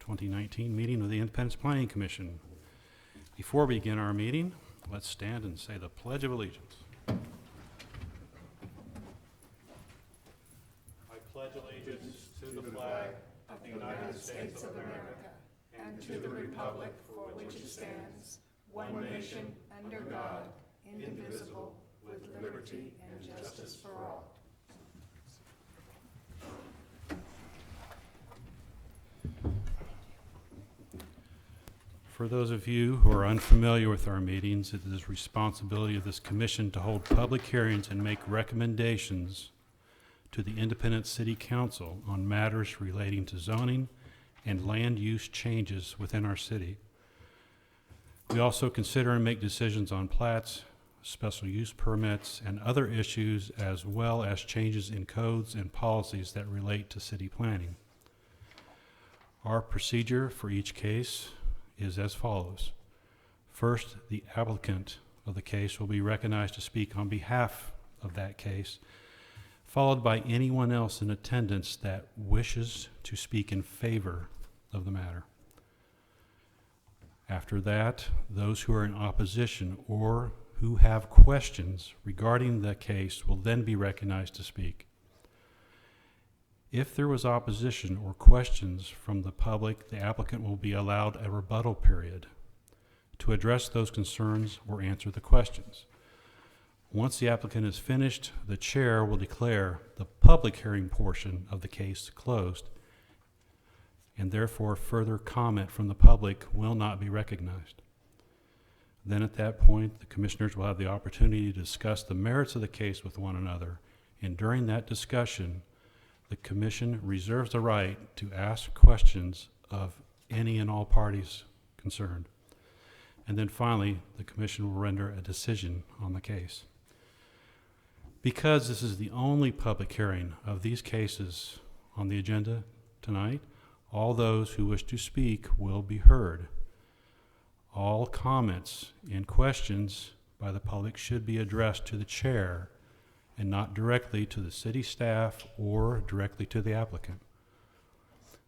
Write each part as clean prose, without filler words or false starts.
2019 meeting of the Independence Planning Commission. Before we begin our meeting, let's stand and say the Pledge of Allegiance. I pledge allegiance to the flag of the United States of America and to the republic for which it stands, one nation, under God, indivisible, with liberty and justice for all. For those of you who are unfamiliar with our meetings, it is the responsibility of this commission to hold public hearings and make recommendations to the Independent City Council on matters relating to zoning and land use changes within our city. We also consider and make decisions on plats, special use permits, and other issues, as well as changes in codes and policies that relate to city planning. Our procedure for each case is as follows. First, the applicant of the case will be recognized to speak on behalf of that case, followed by anyone else in attendance that wishes to speak in favor of the matter. After that, those who are in opposition or who have questions regarding the case will then be recognized to speak. If there was opposition or questions from the public, the applicant will be allowed a rebuttal period to address those concerns or answer the questions. Once the applicant is finished, the chair will declare the public hearing portion of the case closed, and therefore further comment from the public will not be recognized. Then at that point, the commissioners will have the opportunity to discuss the merits of the case with one another, and during that discussion, the commission reserves the right to ask questions of any and all parties concerned. And then finally, the commission will render a decision on the case. Because this is the only public hearing of these cases on the agenda tonight, all those who wish to speak will be heard. All comments and questions by the public should be addressed to the chair and not directly to the city staff or directly to the applicant.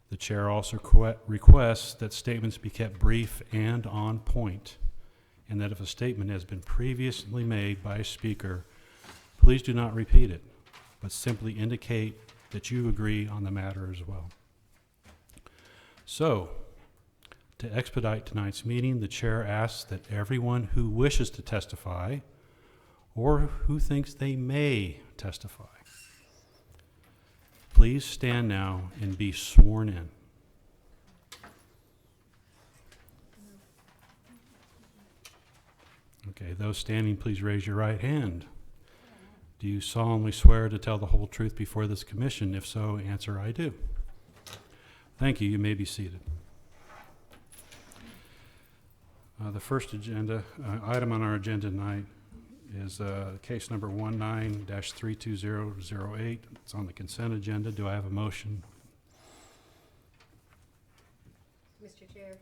The chair also requests that statements be kept brief and on point, and that if a statement has been previously made by a speaker, please do not repeat it, but simply indicate that you agree on the matter as well. So, to expedite tonight's meeting, the chair asks that everyone who wishes to testify or who thinks they may testify, please stand now and be sworn in. Okay, those standing, please raise your right hand. Do you solemnly swear to tell the whole truth before this commission? If so, answer, I do. Thank you. You may be seated. The first item on our agenda tonight is case number 19-32008. It's on the consent agenda. Do I have a motion? Mr. Chair?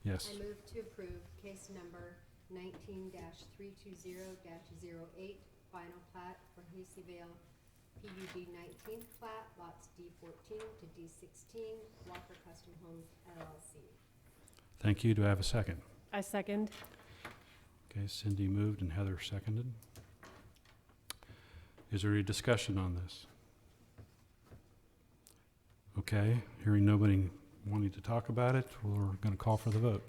Yes. I move to approve case number 19-320-08, final plat for Haseyville PUD 19th plat, lots D14 to D16, Walker Custom Homes LLC. Thank you. Do I have a second? I second. Okay, Cindy moved and Heather seconded. Is there any discussion on this? Okay, hearing nobody wanting to talk about it, we're going to call for the vote.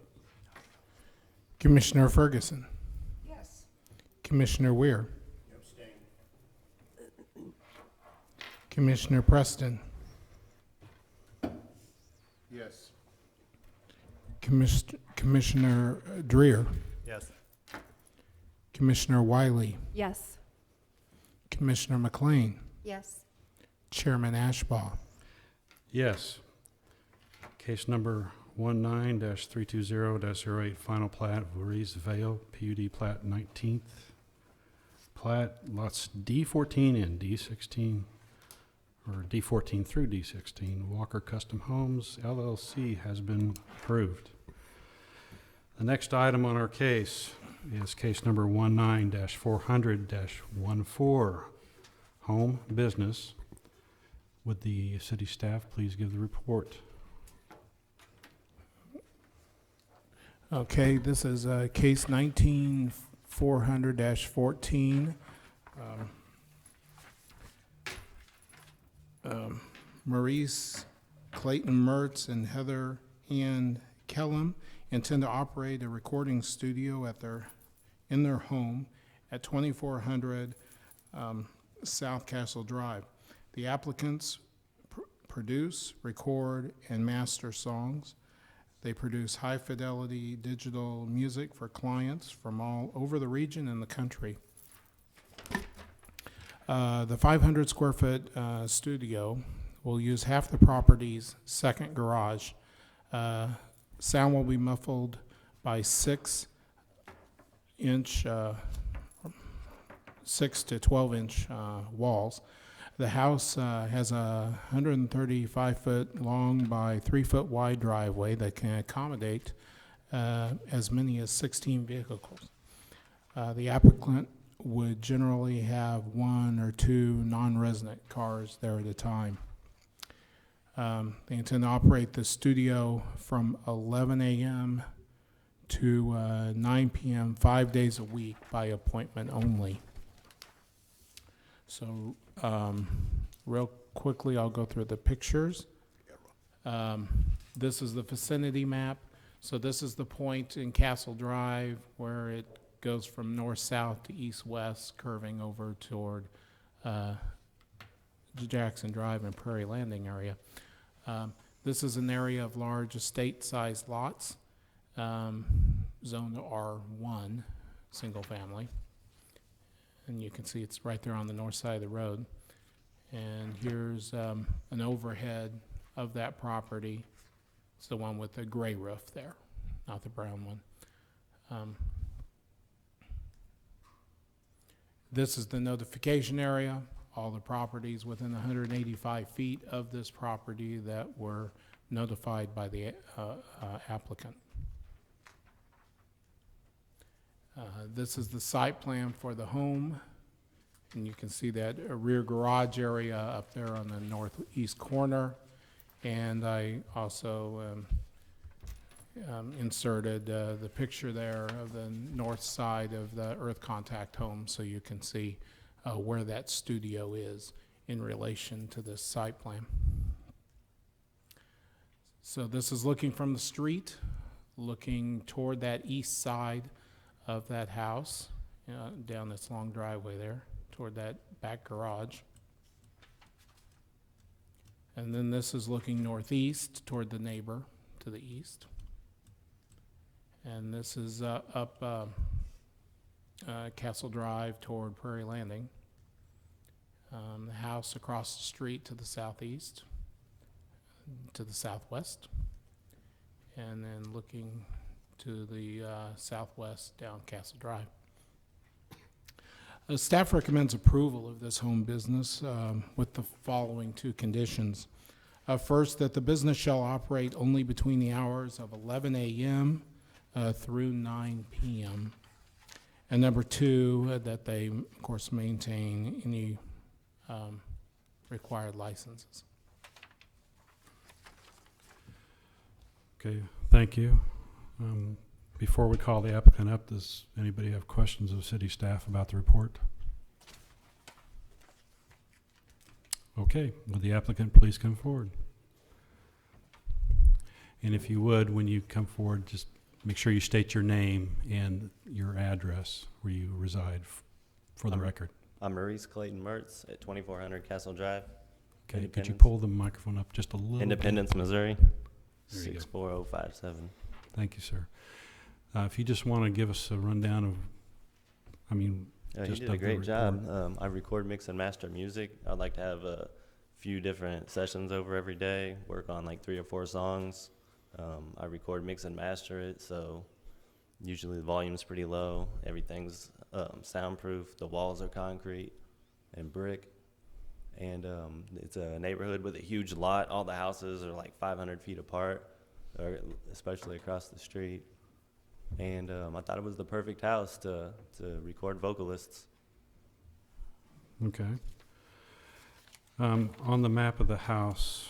Commissioner Ferguson. Yes. Commissioner Weir. Abstain. Commissioner Preston. Yes. Commissioner Dreer. Yes. Commissioner Wiley. Yes. Commissioner McLean. Yes. Chairman Ashbaugh. Yes. Case number 19-320-08, final plat, Voorhees Vale, PUD plat 19th. Plat, lots D14 and D16, or D14 through D16, Walker Custom Homes LLC has been approved. The next item on our case is case number 19-400-14, Home Business. Would the city staff please give the report? Okay, this is case 19-400-14. Maurice Clayton Mertz and Heather Ann Kellum intend to operate a recording studio in their home at 2400 South Castle Drive. The applicants produce, record, and master songs. They produce high-fidelity digital music for clients from all over the region and the country. The 500-square-foot studio will use half the property's second garage. Sound will be muffled by 6 to 12-inch walls. The house has a 135-foot long by 3-foot wide driveway that can accommodate as many as 16 vehicles. The applicant would generally have 1 or 2 non-resident cars there at a time. They intend to operate the studio from 11 a.m. to 9 p.m. 5 days a week by appointment only. So real quickly, I'll go through the pictures. This is the Vicinity Map. So this is the point in Castle Drive where it goes from north-south to east-west, curving over toward Jackson Drive and Prairie Landing area. This is an area of large estate-sized lots, zoned R1, single family. And you can see it's right there on the north side of the road. And here's an overhead of that property. It's the one with the gray roof there, not the brown one. This is the notification area. All the properties within 185 feet of this property that were notified by the applicant. This is the site plan for the home, and you can see that rear garage area up there on the northeast corner. And I also inserted the picture there of the north side of the earth contact home, so you can see where that studio is in relation to this site plan. So this is looking from the street, looking toward that east side of that house, down this long driveway there, toward that back garage. And then this is looking northeast toward the neighbor to the east. And this is up Castle Drive toward Prairie Landing. The house across the street to the southeast, to the southwest, and then looking to the southwest down Castle Drive. Staff recommends approval of this home business with the following 2 conditions. First, that the business shall operate only between the hours of 11 a.m. Through 9 p.m. And number 2, that they, of course, maintain any required licenses. Okay, thank you. Before we call the applicant up, does anybody have questions of city staff about the report? Okay, will the applicant please come forward? And if you would, when you come forward, just make sure you state your name and your address where you reside for the record. I'm Maurice Clayton Mertz at 2400 Castle Drive. Okay, could you Independence. pull the microphone up just a little bit? Independence, Missouri, There you go. 64057. Thank you, sir. If you just want to give us a rundown of, You just did of a the great job. report. I record, mix, and master music. I'd like to have a few different sessions over every day, work on like 3 or 4 songs. I record, mix, and master it, so usually the volume's pretty low. Everything's soundproof. The walls are concrete and brick. And it's a neighborhood with a huge lot. All the houses are like 500 feet apart, or especially across the street. And I thought it was the perfect house to record vocalists. Okay. On the map of the house,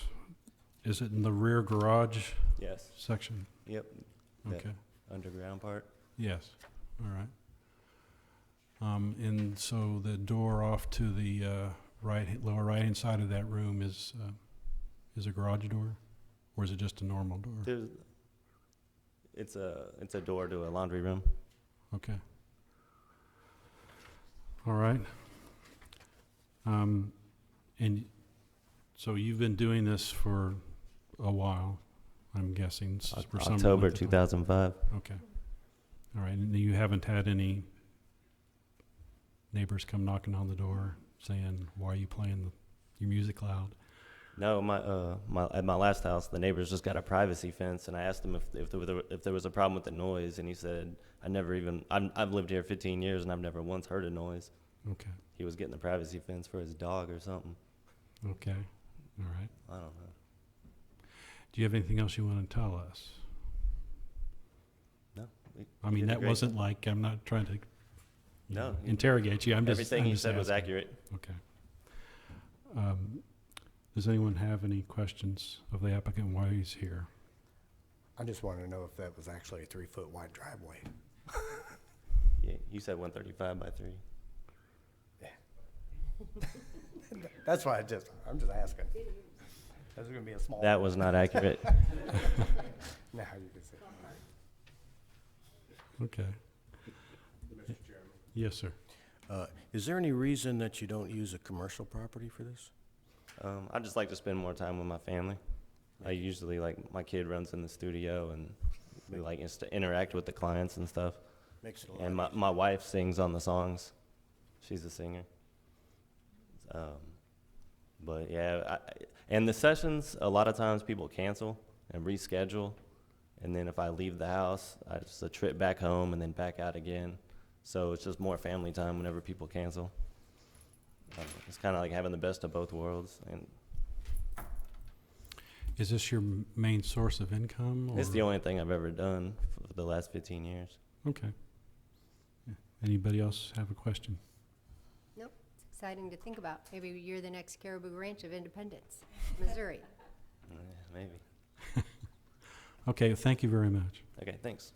is it in the rear garage Yes. section? Yep. Okay. underground part. Yes, all right. And so the door off to the lower right-hand side of that room is a garage door? Or is it just a normal door? There's, it's a door to a laundry room. Okay. All right. And so you've been doing this for a while, I'm guessing. For some October length of time. 2005. Okay. All right, and you haven't had any neighbors come knocking on the door saying, why are you playing your music loud? No, at my last house, the neighbors just got a privacy fence, and I asked him if there was a problem with the noise, and he said, I've lived here 15 years, and I've never once heard a noise. Okay, He was getting the privacy fence for his dog or something. okay, all right. I don't know. Do you have anything else you want to tell us? No. I mean, that wasn't like, I'm not trying to No, interrogate you. everything I'm he just said was asking. accurate. Okay. Does anyone have any questions of the applicant while he's here? I just wanted to know if that was actually a 3-foot wide driveway. Yeah, you said 135 by 3. That's why I'm just asking. That's gonna be a small. That was not accurate. Now you can see. Okay. Mr. Chairman. Yes, sir. Is there any reason that you don't use a commercial property for this? I just like to spend more time with my family. I usually, my kid runs in the studio, and we interact with the clients and stuff. Makes it a lot. And easier. my wife sings on the songs. She's a singer. But yeah, and the sessions, a lot of times people cancel and reschedule. And then if I leave the house, it's a trip back home and then back out again. So it's just more family time whenever people cancel. It's kind of like having the best of both worlds. And Is this your main source of income? it's or- the only thing I've ever done for the last 15 years. Okay. Yeah. Anybody else have a question? Nope, it's exciting to think about. Maybe you're the next Caribou Ranch of Independence, Missouri. Maybe. Okay, thank you very much. Okay, thanks.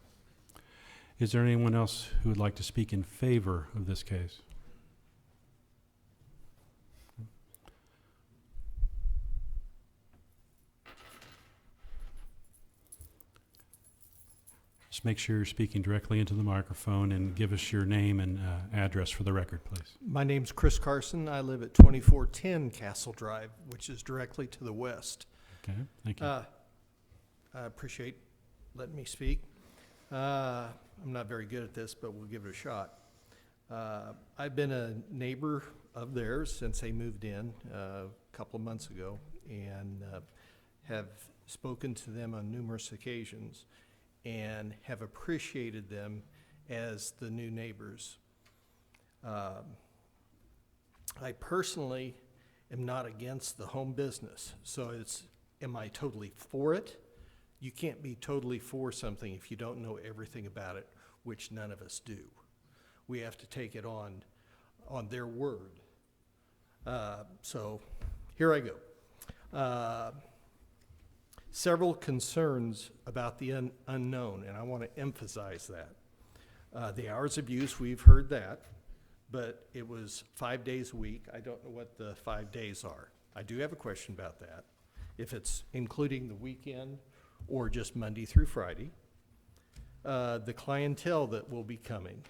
Is there anyone else who would like to speak in favor of this case? Just make sure you're speaking directly into the microphone and give us your name and address for the record, please. My name's Chris Carson. I live at 2410 Castle Drive, which is directly to the west. Okay, thank you. I appreciate letting me speak. I'm not very good at this, but we'll give it a shot. I've been a neighbor of theirs since they moved in a couple of months ago, and have spoken to them on numerous occasions and have appreciated them as the new neighbors. I personally am not against the home business, so am I totally for it? You can't be totally for something if you don't know everything about it, which none of us do. We have to take it on their word. So here I go. Several concerns about the unknown, and I want to emphasize that. The hours of use, we've heard that, but it was 5 days a week. I don't know what the 5 days are. I do have a question about that, if it's including the weekend or just Monday through Friday. The clientele that will be coming.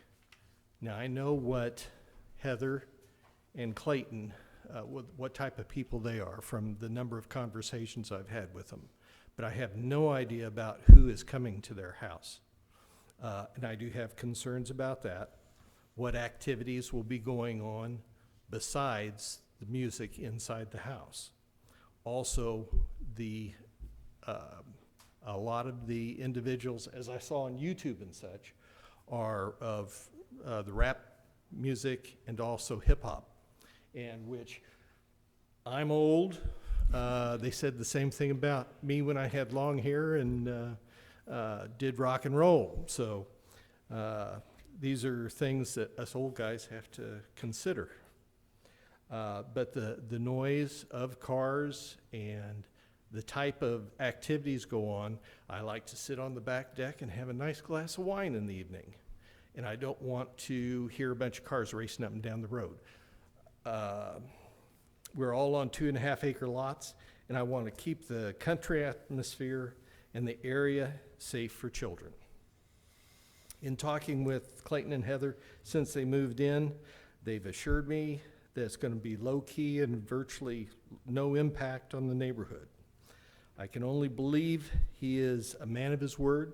Now, I know what Heather and Clayton, what type of people they are from the number of conversations I've had with them, but I have no idea about who is coming to their house. And I do have concerns about that. What activities will be going on besides the music inside the house? Also, a lot of the individuals, as I saw on YouTube and such, are of the rap music and also hip hop, and which I'm old. They said the same thing about me when I had long hair and did rock and roll. So these are things that us old guys have to consider. But the noise of cars and the type of activities go on. I like to sit on the back deck and have a nice glass of wine in the evening. And I don't want to hear a bunch of cars racing up and down the road. We're all on 2.5 acre lots, and I want to keep the country atmosphere and the area safe for children. In talking with Clayton and Heather since they moved in, they've assured me that it's going to be low-key and virtually no impact on the neighborhood. I can only believe he is a man of his word,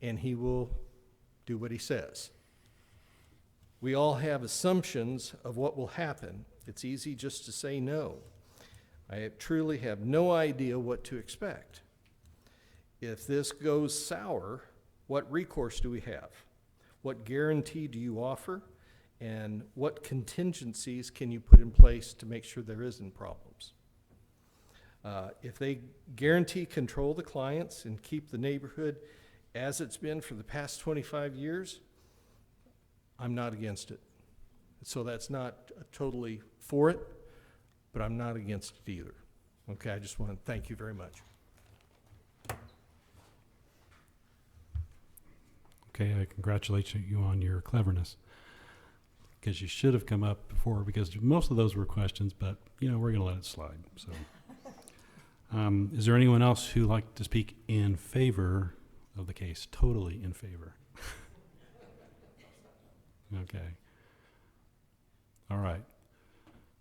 and he will do what he says. We all have assumptions of what will happen. It's easy just to say no. I truly have no idea what to expect. If this goes sour, what recourse do we have? What guarantee do you offer? And what contingencies can you put in place to make sure there isn't problems? If they guarantee control the clients and keep the neighborhood as it's been for the past 25 years, I'm not against it. So that's not totally for it, but I'm not against it either. Okay, I just want to thank you very much. Okay, I congratulate you on your cleverness, because you should have come up before, because most of those were questions, but, you know, we're going to let it slide. So, is there anyone else who'd like to speak in favor of the case? Totally in favor. Okay. All right.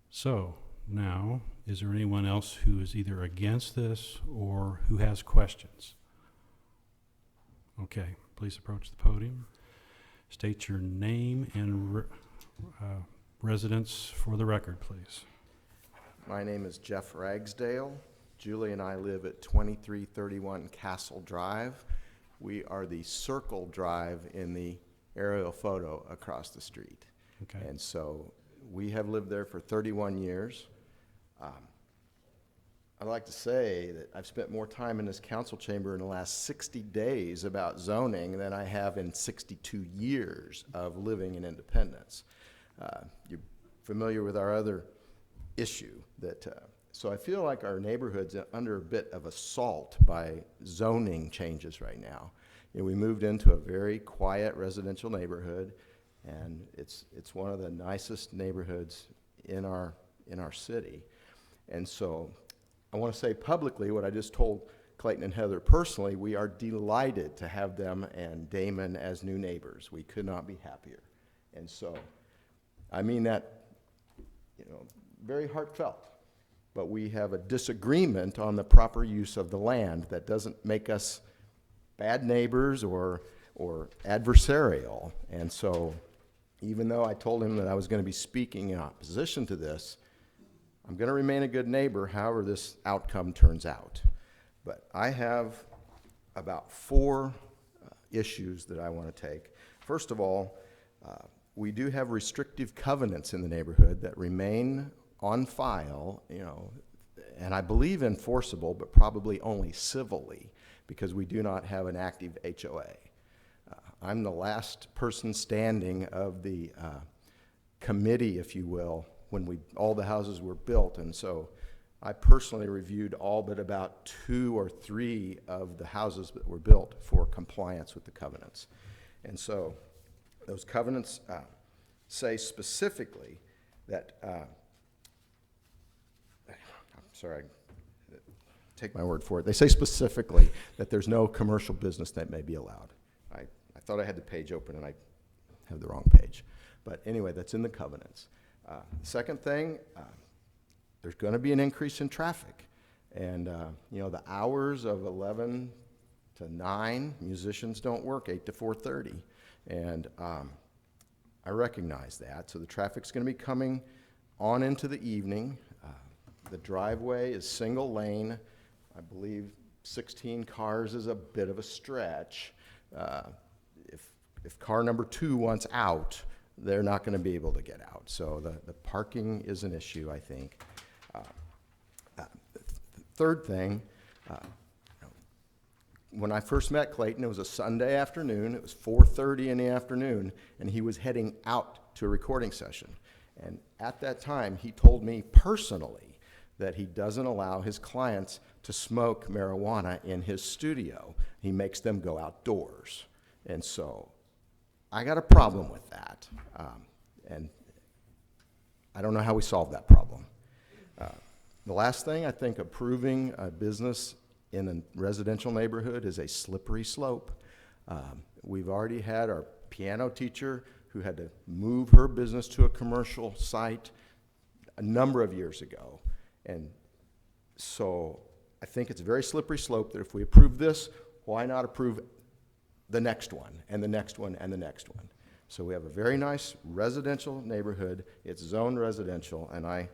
So now, is there anyone else who is either against this or who has questions? Okay, please approach the podium. State your name and residence for the record, please. My name is Jeff Ragsdale. Julie and I live at 2331 Castle Drive. We are the circle drive in the aerial photo across the street. Okay. And so we have lived there for 31 years. I'd like to say that I've spent more time in this council chamber in the last 60 days about zoning than I have in 62 years of living in Independence. You're familiar with our other issue that, so I feel like our neighborhood's under a bit of assault by zoning changes right now. You know, we moved into a very quiet residential neighborhood, and it's one of the nicest neighborhoods in our city. And so I want to say publicly what I just told Clayton and Heather personally. We are delighted to have them and Damon as new neighbors. We could not be happier. And so I mean that, you know, very heartfelt. But we have a disagreement on the proper use of the land that doesn't make us bad neighbors or adversarial. And so even though I told him that I was going to be speaking in opposition to this, I'm going to remain a good neighbor however this outcome turns out. But I have about 4 issues that I want to take. First of all, we do have restrictive covenants in the neighborhood that remain on file, you know, and I believe enforceable, but probably only civilly, because we do not have an active HOA. I'm the last person standing of the committee, if you will, when all the houses were built, and so I personally reviewed all but about 2 or 3 of the houses that were built for compliance with the covenants. And so those covenants say specifically that, take my word for it. They say specifically that there's no commercial business that may be allowed. I thought I had the page open and I have the wrong page. But anyway, that's in the covenants. Second thing, there's going to be an increase in traffic. And, you know, the hours of 11 to 9, musicians don't work 8 to 4:30. And I recognize that. So the traffic's going to be coming on into the evening. The driveway is single lane. I believe 16 cars is a bit of a stretch. If car number 2 wants out, they're not going to be able to get out. So the parking is an issue, I think. Third thing, when I first met Clayton, it was a Sunday afternoon. It was 4:30 in the afternoon, and he was heading out to a recording session. And at that time, he told me personally that he doesn't allow his clients to smoke marijuana in his studio. He makes them go outdoors. And so I got a problem with that. And I don't know how we solve that problem. The last thing, I think approving a business in a residential neighborhood is a slippery slope. We've already had our piano teacher who had to move her business to a commercial site a number of years ago. And so I think it's a very slippery slope that if we approve this, why not approve the next one and the next one and the next one? So we have a very nice residential neighborhood. It's zoned residential, and I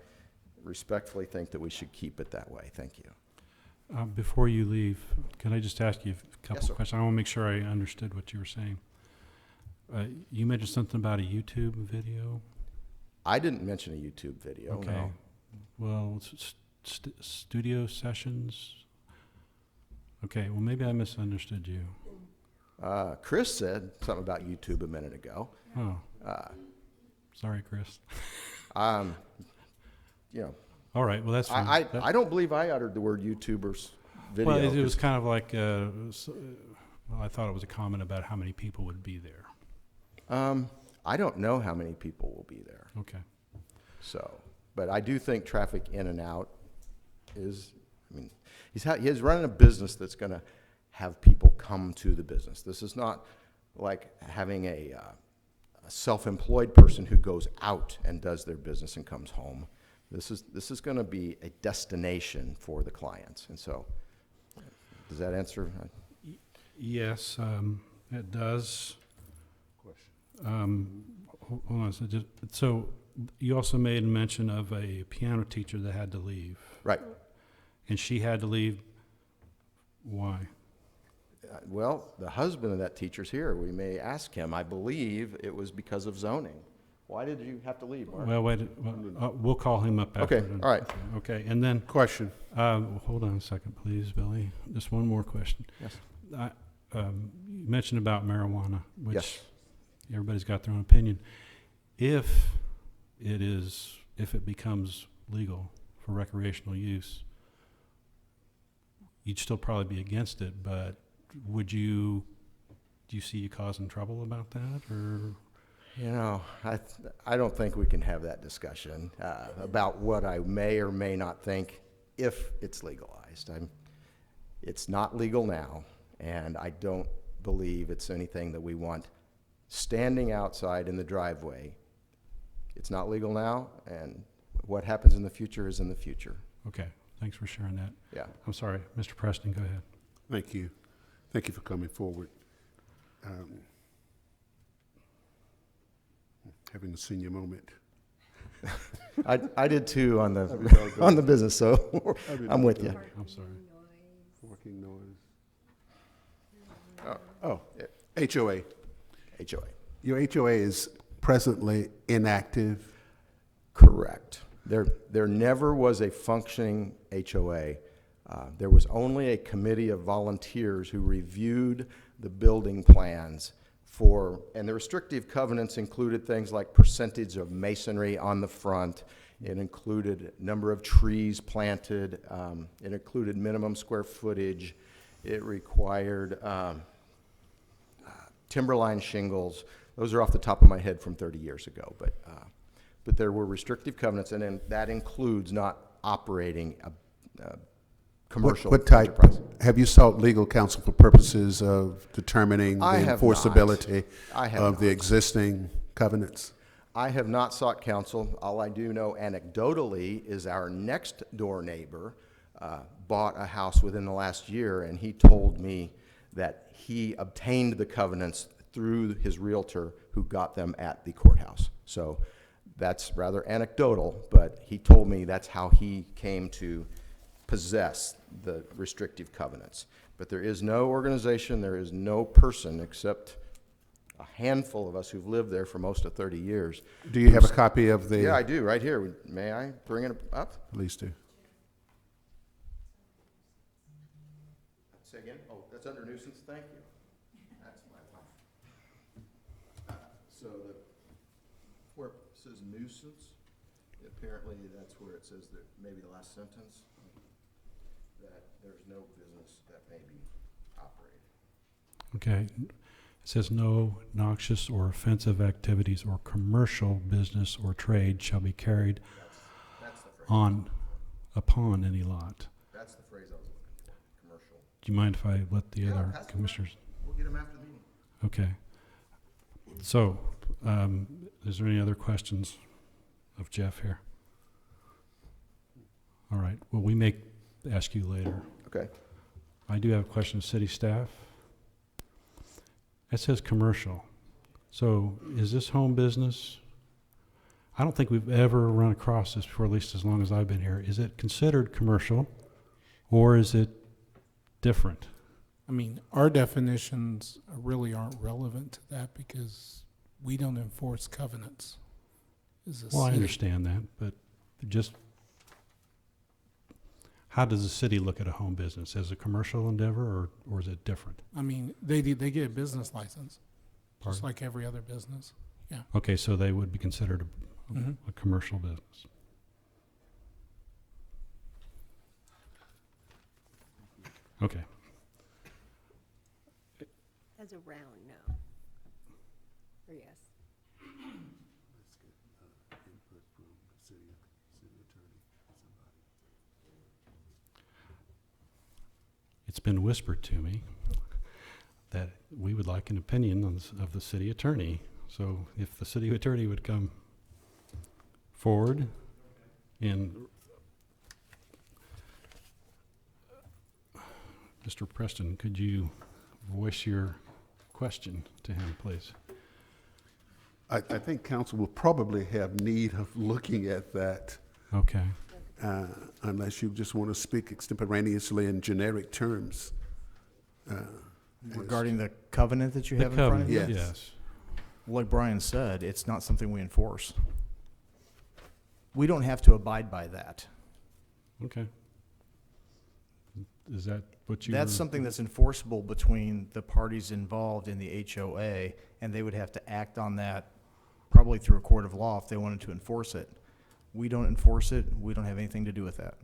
respectfully think that we should keep it that way. Thank you. Before you leave, can I just ask you a couple Yes, sir. of questions? I want to make sure I understood what you were saying. You mentioned something about a YouTube video. I didn't mention a YouTube video, Okay. no. Well, studio sessions. Okay. Well, maybe I misunderstood you. Chris said something about YouTube a minute ago. Oh. Sorry, Chris. You know, All right. Well, that's fine. I don't believe I uttered the word YouTubers video. Well, it was kind of like, well, I thought it was a comment about how many people would be there. I don't know how many people will be there. Okay. So, but I do think traffic in and out is, I mean, he's running a business that's going to have people come to the business. This is not like having a self-employed person who goes out and does their business and comes home. This is going to be a destination for the clients. And so, does that answer? Yes, it does. Hold on. So you also made mention of a piano teacher that had to leave. Right. And she had to leave. Why? Well, the husband of that teacher's here. We may ask him. I believe it was because of zoning. Why did you have to leave, Mark? Well, wait. We'll call him up after. Okay, all right. Okay, and then Question. hold on a second, please, Billy. Just one more question. Yes. You mentioned about marijuana, which Yes. everybody's got their own opinion. If it becomes legal for recreational use, you'd still probably be against it, but do you see you causing trouble about that, or? You know, I don't think we can have that discussion about what I may or may not think if it's legalized. It's not legal now, and I don't believe it's anything that we want standing outside in the driveway. It's not legal now, and what happens in the future is in the future. Okay, thanks for sharing that. Yeah. I'm sorry, Mr. Preston, go ahead. Thank you. Thank you for coming forward. Having a senior moment. I did too on the business, so I'm with you. I'm sorry. Working noise. Oh, HOA. HOA. Your HOA is presently inactive. Correct. There never was a functioning HOA. There was only a committee of volunteers who reviewed the building plans and the restrictive covenants included things like percentage of masonry on the front. It included number of trees planted. It included minimum square footage. It required timberline shingles. Those are off the top of my head from 30 years ago, but there were restrictive covenants, and then that includes not operating a commercial What type? enterprise. Have you sought legal counsel for purposes of determining the I have not. enforceability I have of the not. existing covenants? I have not sought counsel. All I do know anecdotally is our next door neighbor bought a house within the last year, and he told me that he obtained the covenants through his realtor who got them at the courthouse. So that's rather anecdotal, but he told me that's how he came to possess the restrictive covenants. But there is no organization, there is no person except a handful of us who've lived there for most of 30 years. Do you have a copy of the? Yeah, I do, right here. May I bring it up? Please do. Say again? Oh, that's under nuisance, thank you. That's my wife. So where it says nuisance, Apparently, that's where it says that, maybe the last sentence, that there's no business that may be operated. Okay. It says no noxious or offensive activities or commercial business or trade shall be carried That's the phrase. upon any lot. That's the phrase I was looking for, commercial. Do you mind if I let the Yeah, other pass it commissioners? We'll get them after the meeting. Okay. So, is there any other questions of Jeff here? All right. Well, we may ask you later. Okay. I do have a question of city staff. It says commercial. So is this home business? I don't think we've ever run across this before, at least as long as I've been here. Is it considered commercial or is it different? I mean, our definitions really aren't relevant to that because we don't enforce covenants. As a Well, I city. understand that, but just how does the city look at a home business? As a commercial endeavor or is it different? I mean, they get a business license, just Pardon? like every other business. Okay, so they would be considered Mhm. a commercial business. Okay. As a round, no. Or yes. It's been whispered to me that we would like an opinion on of the city attorney. So if the city attorney would come forward and Mr. Preston, could you voice your question to him, please? I think council will probably have need of looking at that, Okay. unless you just want to speak extemporaneously in generic terms. Regarding the covenant that you The have in front of you? covenant, Yes. yes. Like Brian said, it's not something we enforce. We don't have to abide by that. Okay. Is that what you That's were- something that's enforceable between the parties involved in the HOA, and they would have to act on that probably through a court of law if they wanted to enforce it. We don't enforce it. We don't have anything to do with that.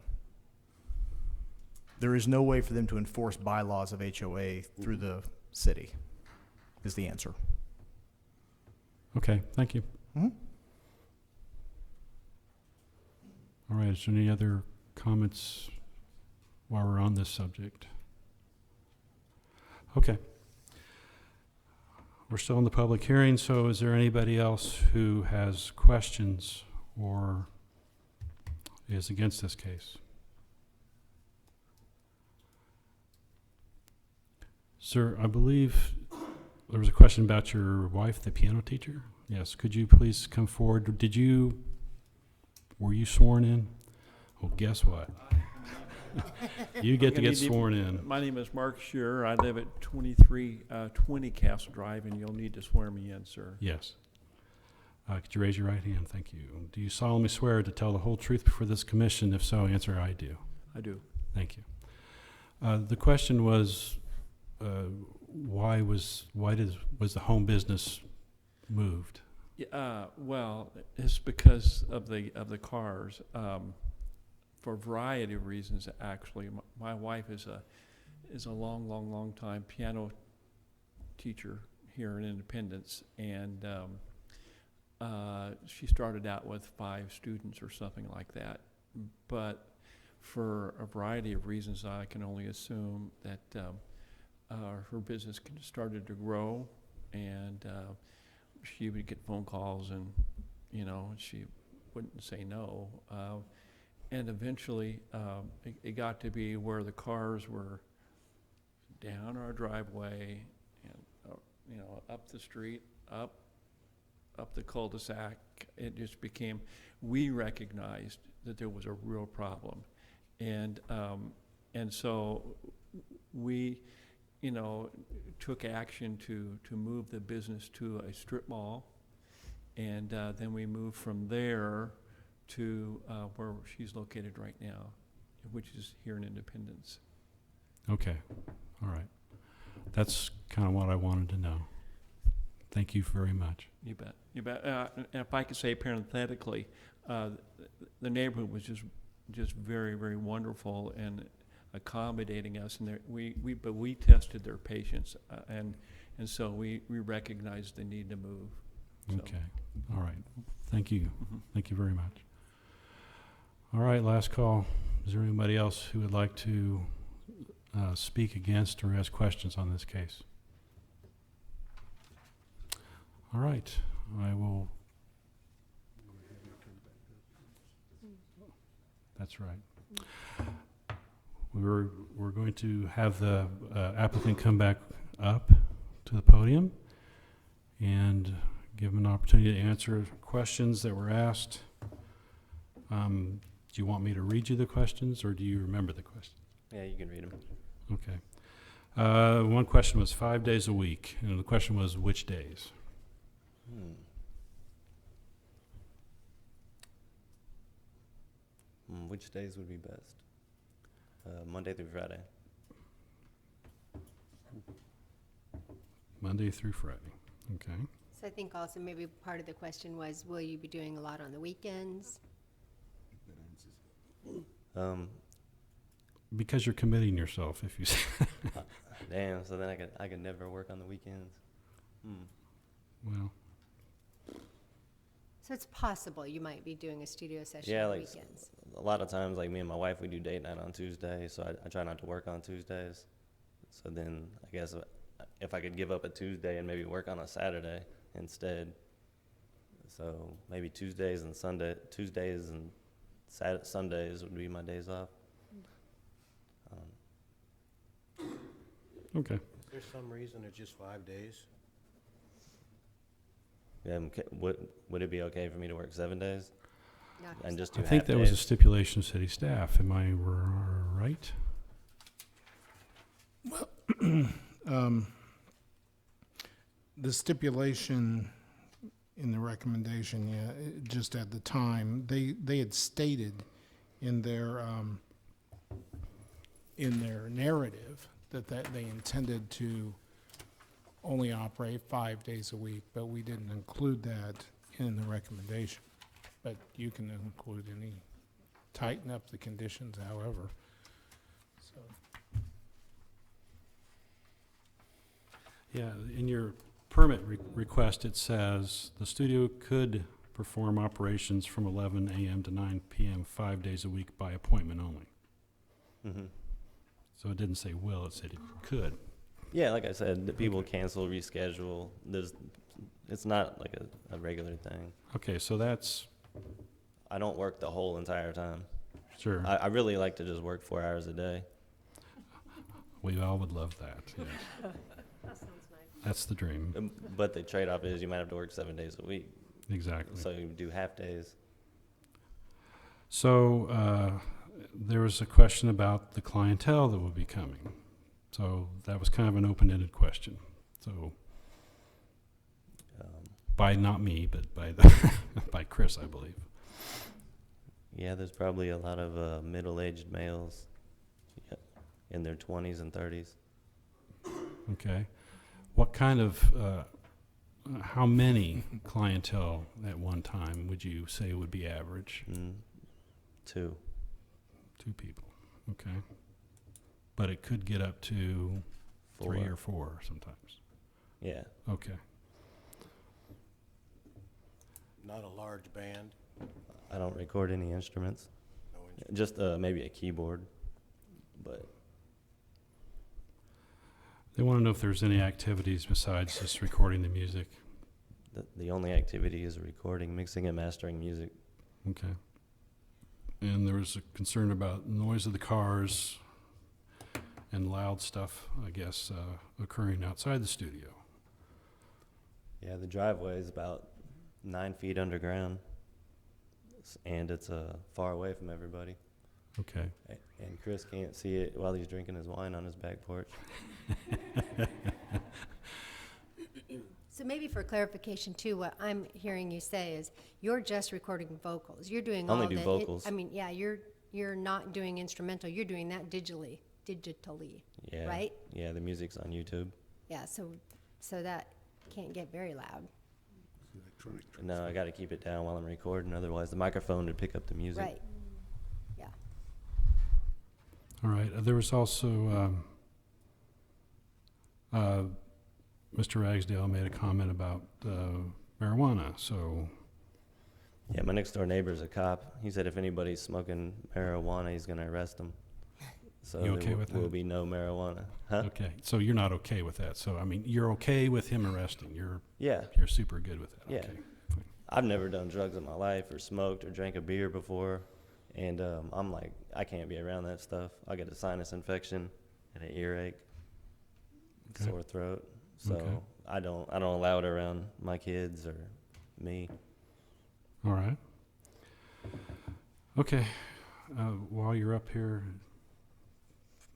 There is no way for them to enforce bylaws of HOA through the city, is the answer. Okay, thank you. Mhm. All right, is there any other comments while we're on this subject? Okay. We're still in the public hearing, so is there anybody else who has questions or is against this case? Sir, I believe there was a question about your wife, the piano teacher. Yes, could you please come forward? Were you sworn in? Well, guess what? You get to get sworn in. My name is Mark Shearer. I live at 2320 Castle Drive, and you'll need to swear me in, sir. Yes. Could you raise your right hand? Thank you. Do you solemnly swear to tell the whole truth before this commission? If so, answer I do. I do. Thank you. The question was, why was the home business moved? Well, it's because of the cars. For a variety of reasons, actually. My wife is a long time piano teacher here in Independence, and she started out with 5 students or something like that. But for a variety of reasons, I can only assume that her business started to grow, and she would get phone calls, and she wouldn't say no. And eventually, it got to be where the cars were down our driveway, and up the street, up the cul-de-sac. It just became. We recognized that there was a real problem, and so we, took action to move the business to a strip mall, and then we moved from there to where she's located right now, which is here in Independence. Okay. All right. That's kind of what I wanted to know. Thank you very much. You bet. You bet. And if I could say parenthetically, uh, the neighborhood was just very, very wonderful and accommodating us, and but we tested their patience, and so we recognized the need to move. So. Okay, all right. Thank you. Mhm. Thank you very much. All right, last call. Is there anybody else who would like to speak against or ask questions on this case? All right, I will. That's right. We're going to have the applicant come back up to the podium and give him an opportunity to answer questions that were asked. Do you want me to read you the questions, or do you remember the questions? Yeah, you can read them. Okay. One question was 5 days a week, and the question was which days? Which days would be best? Monday through Friday. Monday through Friday. Okay. So I think also maybe part of the question was, will you be doing a lot on the weekends? Because you're committing yourself, if you say. Damn. So then I could never work on the weekends. Well, So it's possible you might be doing a studio session Yeah, on like weekends. a lot of times, like me and my wife, we do date night on Tuesday, so I try not to work on Tuesdays. So then I guess if I could give up a Tuesday and maybe work on a Saturday instead. So maybe Tuesdays and Sundays would be my days off. okay. Is there some reason it's just 5 days? Would it be okay for me to work 7 days Not and yourself. just do I think half that was a days? stipulation of city staff. Am I right? The stipulation in the recommendation, just at the time, they had stated in their narrative that they intended to only operate 5 days a week, but we didn't include that in the recommendation. But you can include any, tighten up the conditions however. So, Yeah, in your permit request, it says the studio could perform operations from 11 a.m. to 9 p.m. 5 days a week by appointment only. So it didn't say will, it said it could. Yeah, like I said, the people cancel, reschedule. It's not like a regular thing. Okay, so that's, I don't work the whole entire time. sure, I really like to just work 4 hours a day. we all would love that, yes. That sounds nice. That's the dream, But the trade-off is you might have to work 7 days a week. exactly. So you do half days. So, there was a question about the clientele that will be coming. So that was kind of an open-ended question. So, by not me, but by by Chris, I believe. Yeah, there's probably a lot of middle-aged males in their 20s and 30s. Okay. What kind of, how many clientele at one time would you say would be average? 2. 2 people, okay. But it could get up to 3 or 4 sometimes. Yeah. Okay. Not a large band? I don't record any instruments. No instruments. Just maybe a keyboard. But They want to know if there's any activities besides just recording the music. the only activity is recording, mixing and mastering music. Okay. And there was a concern about noise of the cars and loud stuff, I guess, occurring outside the studio. Yeah, the driveway is about 9 feet underground, and it's far away from everybody. Okay. And Chris can't see it while he's drinking his wine on his back porch. So maybe for clarification too, what I'm hearing you say is you're just recording vocals. You're doing Only all do the, vocals. I mean, yeah, you're not doing instrumental. You're doing that digitally, Yeah. right? Yeah, the music's on YouTube. Yeah, so that can't get very loud. No, I gotta keep it down while I'm recording, otherwise the microphone would pick up the music. Right. Yeah. All right, there was also, Mr. Ragsdale made a comment about marijuana, so, Yeah, my next door neighbor's a cop. He said if anybody's smoking marijuana, he's gonna arrest them. So You okay there with will that? be no marijuana. Huh? okay, so you're not okay with that, so, I mean, you're okay with him arresting, you're Yeah. super good with that, Yeah. okay. I've never done drugs in my life or smoked or drank a beer before. And I'm like, I can't be around that stuff. I get a sinus infection and an earache, Okay. sore throat. So Okay. I don't allow it around my kids or me. All right. Okay, while you're up here,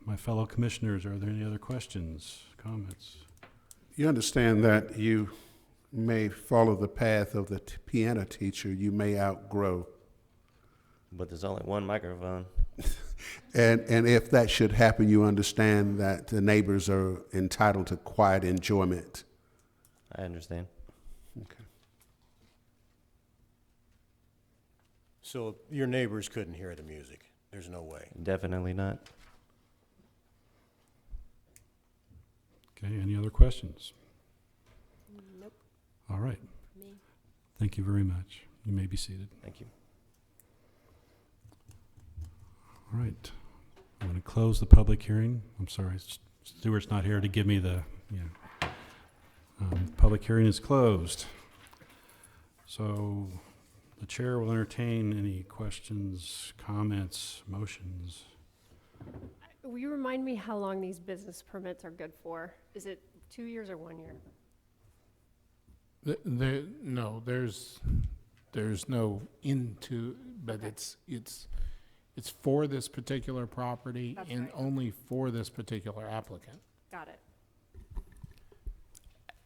my fellow commissioners, are there any other questions, comments? You understand that you may follow the path of the piano teacher you may outgrow. But there's only one microphone. And if that should happen, you understand that the neighbors are entitled to quiet enjoyment. I understand. Okay. So your neighbors couldn't hear the music? There's no way. Definitely not. Okay, any other questions? Nope. All right, Me. thank you very much. You may be seated. Thank you. All right, I'm going to close the public hearing. I'm sorry, Stuart's not here to give me the, public hearing is closed. So the chair will entertain any questions, comments, motions. Will you remind me how long these business permits are good for? Is it 2 years or 1 year? No, there's no into, but Okay. it's for this particular property That's and right. only for this particular applicant. Got it.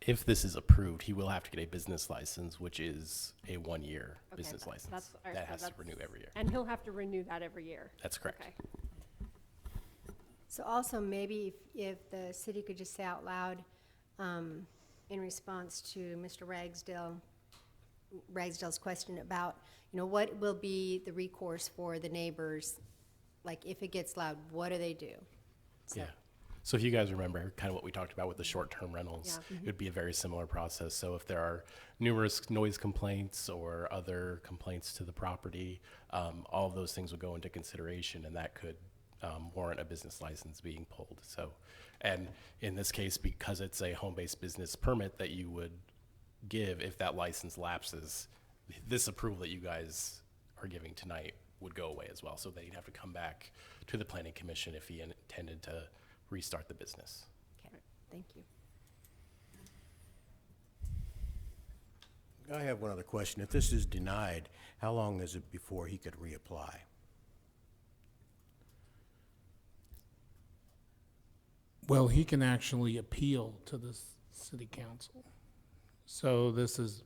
If this is approved, he will have to get a business license, which is a 1-year Okay, business license. that's- all right, That so has to that's- renew every year. And he'll have to renew that every year? That's correct. Okay. So also maybe if the city could just say out loud, in response to Mr. Ragsdale's question about, what will be the recourse for the neighbors? Like if it gets loud, what do they do? So- Yeah. So if you guys remember kind of what we talked about with the short-term rentals, Yeah. it would be a very similar process. So if there are numerous noise complaints or other complaints to the property, all of those things would go into consideration, and that could warrant a business license being pulled. So, and in this case, because it's a home-based business permit that you would give, if that license lapses, this approval that you guys are giving tonight would go away as well. So then you'd have to come back to the planning commission if he intended to restart the business. Okay, thank you. I have one other question. If this is denied, how long is it before he could reapply? Well, he can actually appeal to the city council. So this is,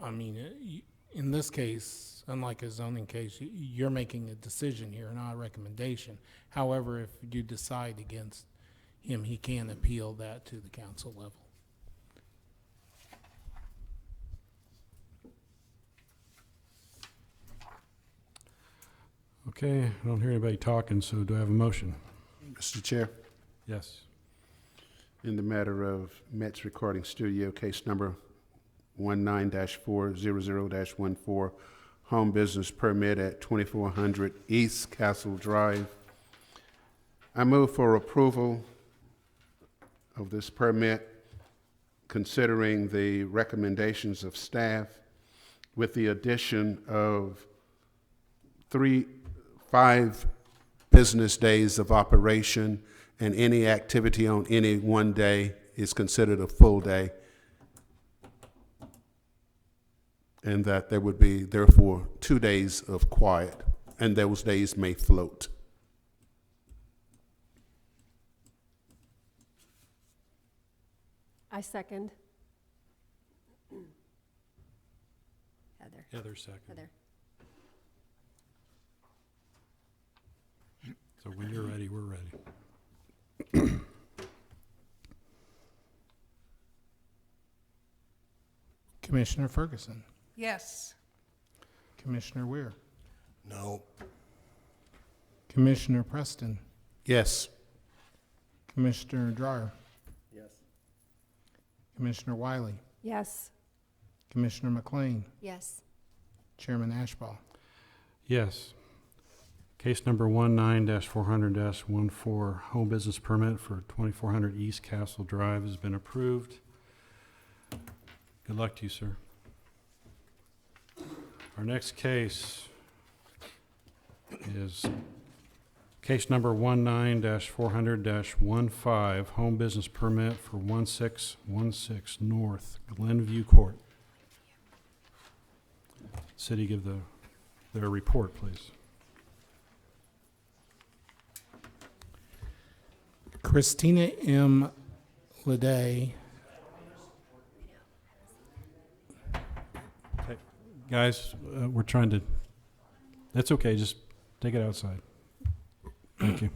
in this case, unlike a zoning case, you're making a decision here, not a recommendation. However, if you decide against him, he can appeal that to the council level. Okay, I don't hear anybody talking, so do I have a motion? Mr. Chair, Yes. in the matter of Met's Recording Studio, case number 19-400-14, home business permit at 2400 East Castle Drive, I move for approval of this permit, considering the recommendations of staff, with the addition of 5 business days of operation, and any activity on any one day is considered a full day. And that there would be therefore 2 days of quiet, and those days may float. I second. Heather. Heather second. Heather. So when you're ready, we're ready. Commissioner Ferguson, Yes. Commissioner Weir, No. Commissioner Preston, Yes. Commissioner Dreyer, Yes. Commissioner Wiley, Yes. Commissioner McLean, Yes. Chairman Ashball. Yes. Case number 19-400-14, home business permit for 2400 East Castle Drive has been approved. Good luck to you, sir. Our next case is case number 19-400-15, home business permit for 1616 North Glenview Court. City, give their report, please. Christina M. Leday, Guys, we're trying to, that's okay, just take it outside. Thank you.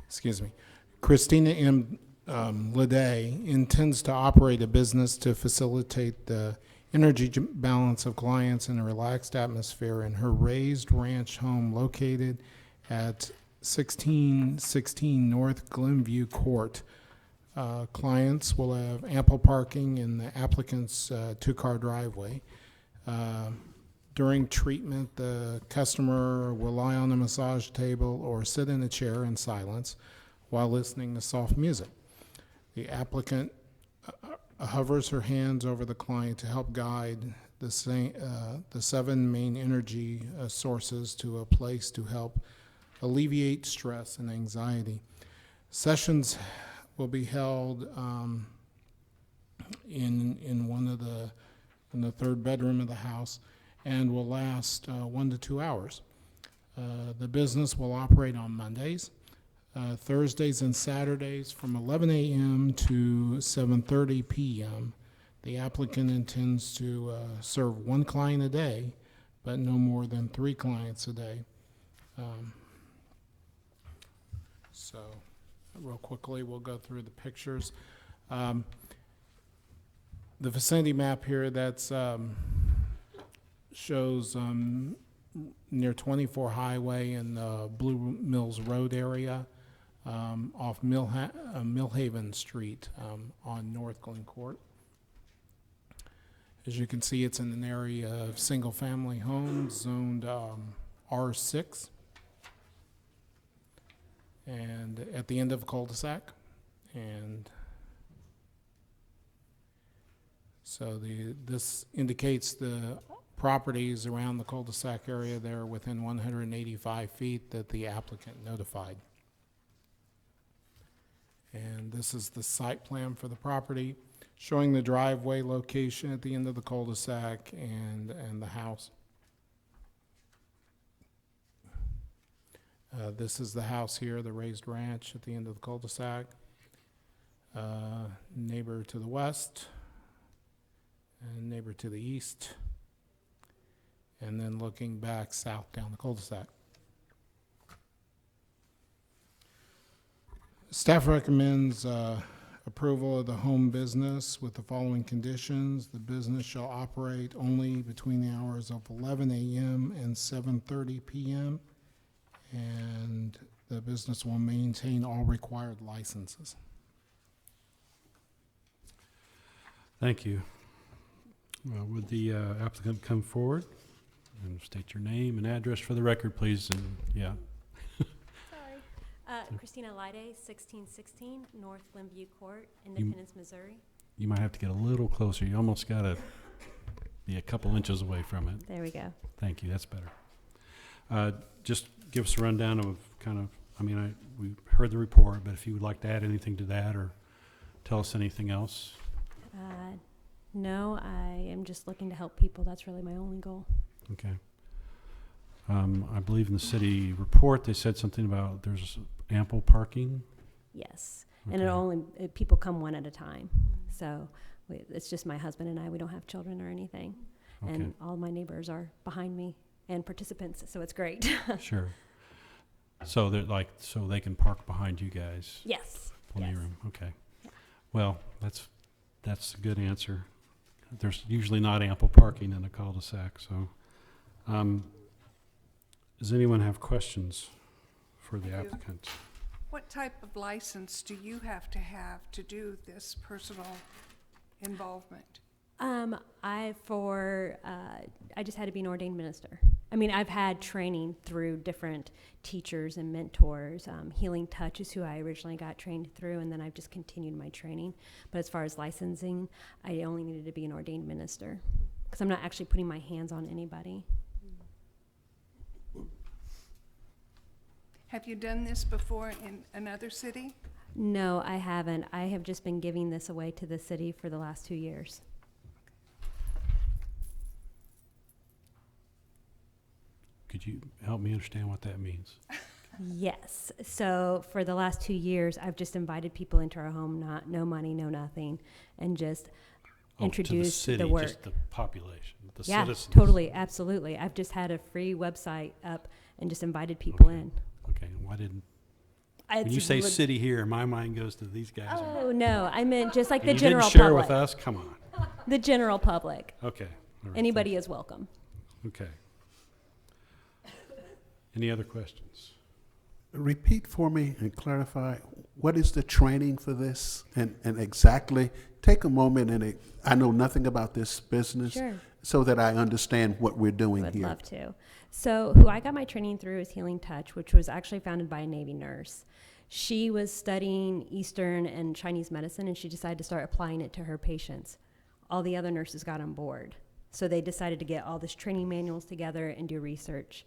excuse me, Christina M. Leday intends to operate a business to facilitate the energy balance of clients in a relaxed atmosphere in her raised ranch home located at 1616 North Glenview Court. Clients will have ample parking in the applicant's two-car driveway. During treatment, the customer will lie on a massage table or sit in a chair in silence while listening to soft music. The applicant hovers her hands over the client to help guide the 7 main energy sources to a place to help alleviate stress and anxiety. Sessions will be held in the third bedroom of the house and will last 1 to 2 hours. The business will operate on Mondays, Thursdays and Saturdays from 11 a.m. to 7:30 p.m. The applicant intends to serve 1 client a day, but no more than 3 clients a day. So, real quickly, we'll go through the pictures. The vicinity map here that's shows near 24 Highway and Blue Mills Road area off Millhaven Street on North Glen Court. As you can see, it's in an area of single-family homes zoned R6. And at the end of a cul-de-sac. And so this indicates the properties around the cul-de-sac area there within 185 feet that the applicant notified. And this is the site plan for the property, showing the driveway location at the end of the cul-de-sac and the house. This is the house here, the raised ranch at the end of the cul-de-sac. Neighbor to the west, and neighbor to the east, and then looking back south down the cul-de-sac. Staff recommends approval of the home business with the following conditions. The business shall operate only between the hours of 11 a.m. and 7:30 p.m. and the business will maintain all required licenses. Thank you. Would the applicant come forward and state your name and address for the record, please? And yeah. Sorry. Christina Lyde, 1616 North Glenview Court, Independence, Missouri. You might have to get a little closer. You almost got to be a couple inches away from it. There we go. Thank you. That's better. Just give us a rundown of kind of, we heard the report, but if you would like to add anything to that or tell us anything else. No, I am just looking to help people. That's really my only goal. Okay. I believe in the city report, they said something about there's ample parking. Yes. Okay. And people come one at a time. So it's just my husband and I. We don't have children or anything. Okay. And all my neighbors are behind me and participants, so it's great. Sure. So so they can park behind you guys. Yes. Plenty of room. Okay. Well, that's a good answer. there's usually not ample parking in a cul-de-sac, so. Does anyone have questions for the I do. applicant? What type of license do you have to do this personal involvement? I just had to be an ordained minister. I mean, I've had training through different teachers and mentors. Healing Touch is who I originally got trained through, and then I've just continued my training. But as far as licensing, I only needed to be an ordained minister because I'm not actually putting my hands on anybody. Have you done this before in another city? No, I haven't. I have just been giving this away to the city for the last 2 years. Could you help me understand what that means? Yes. So for the last 2 years, I've just invited people into our home, no money, no nothing, and just introduced to the city, work. just the population, the Yeah, citizens. totally, absolutely. I've just had a free website up and just invited people in. Okay, why didn't, when you say city here, my mind goes to these guys. Oh, no, I meant just like And the you general didn't share public. with us? Come on. The general public. Okay. all right, Anybody is welcome. Okay. Any other questions? Repeat for me and clarify, what is the training for this? And exactly, take a moment and I know nothing about this business. Sure. So that I understand what we're doing Would here. love to. So who I got my training through is Healing Touch, which was actually founded by a Navy nurse. She was studying Eastern and Chinese medicine, and she decided to start applying it to her patients. All the other nurses got on board. So they decided to get all this training manuals together and do research.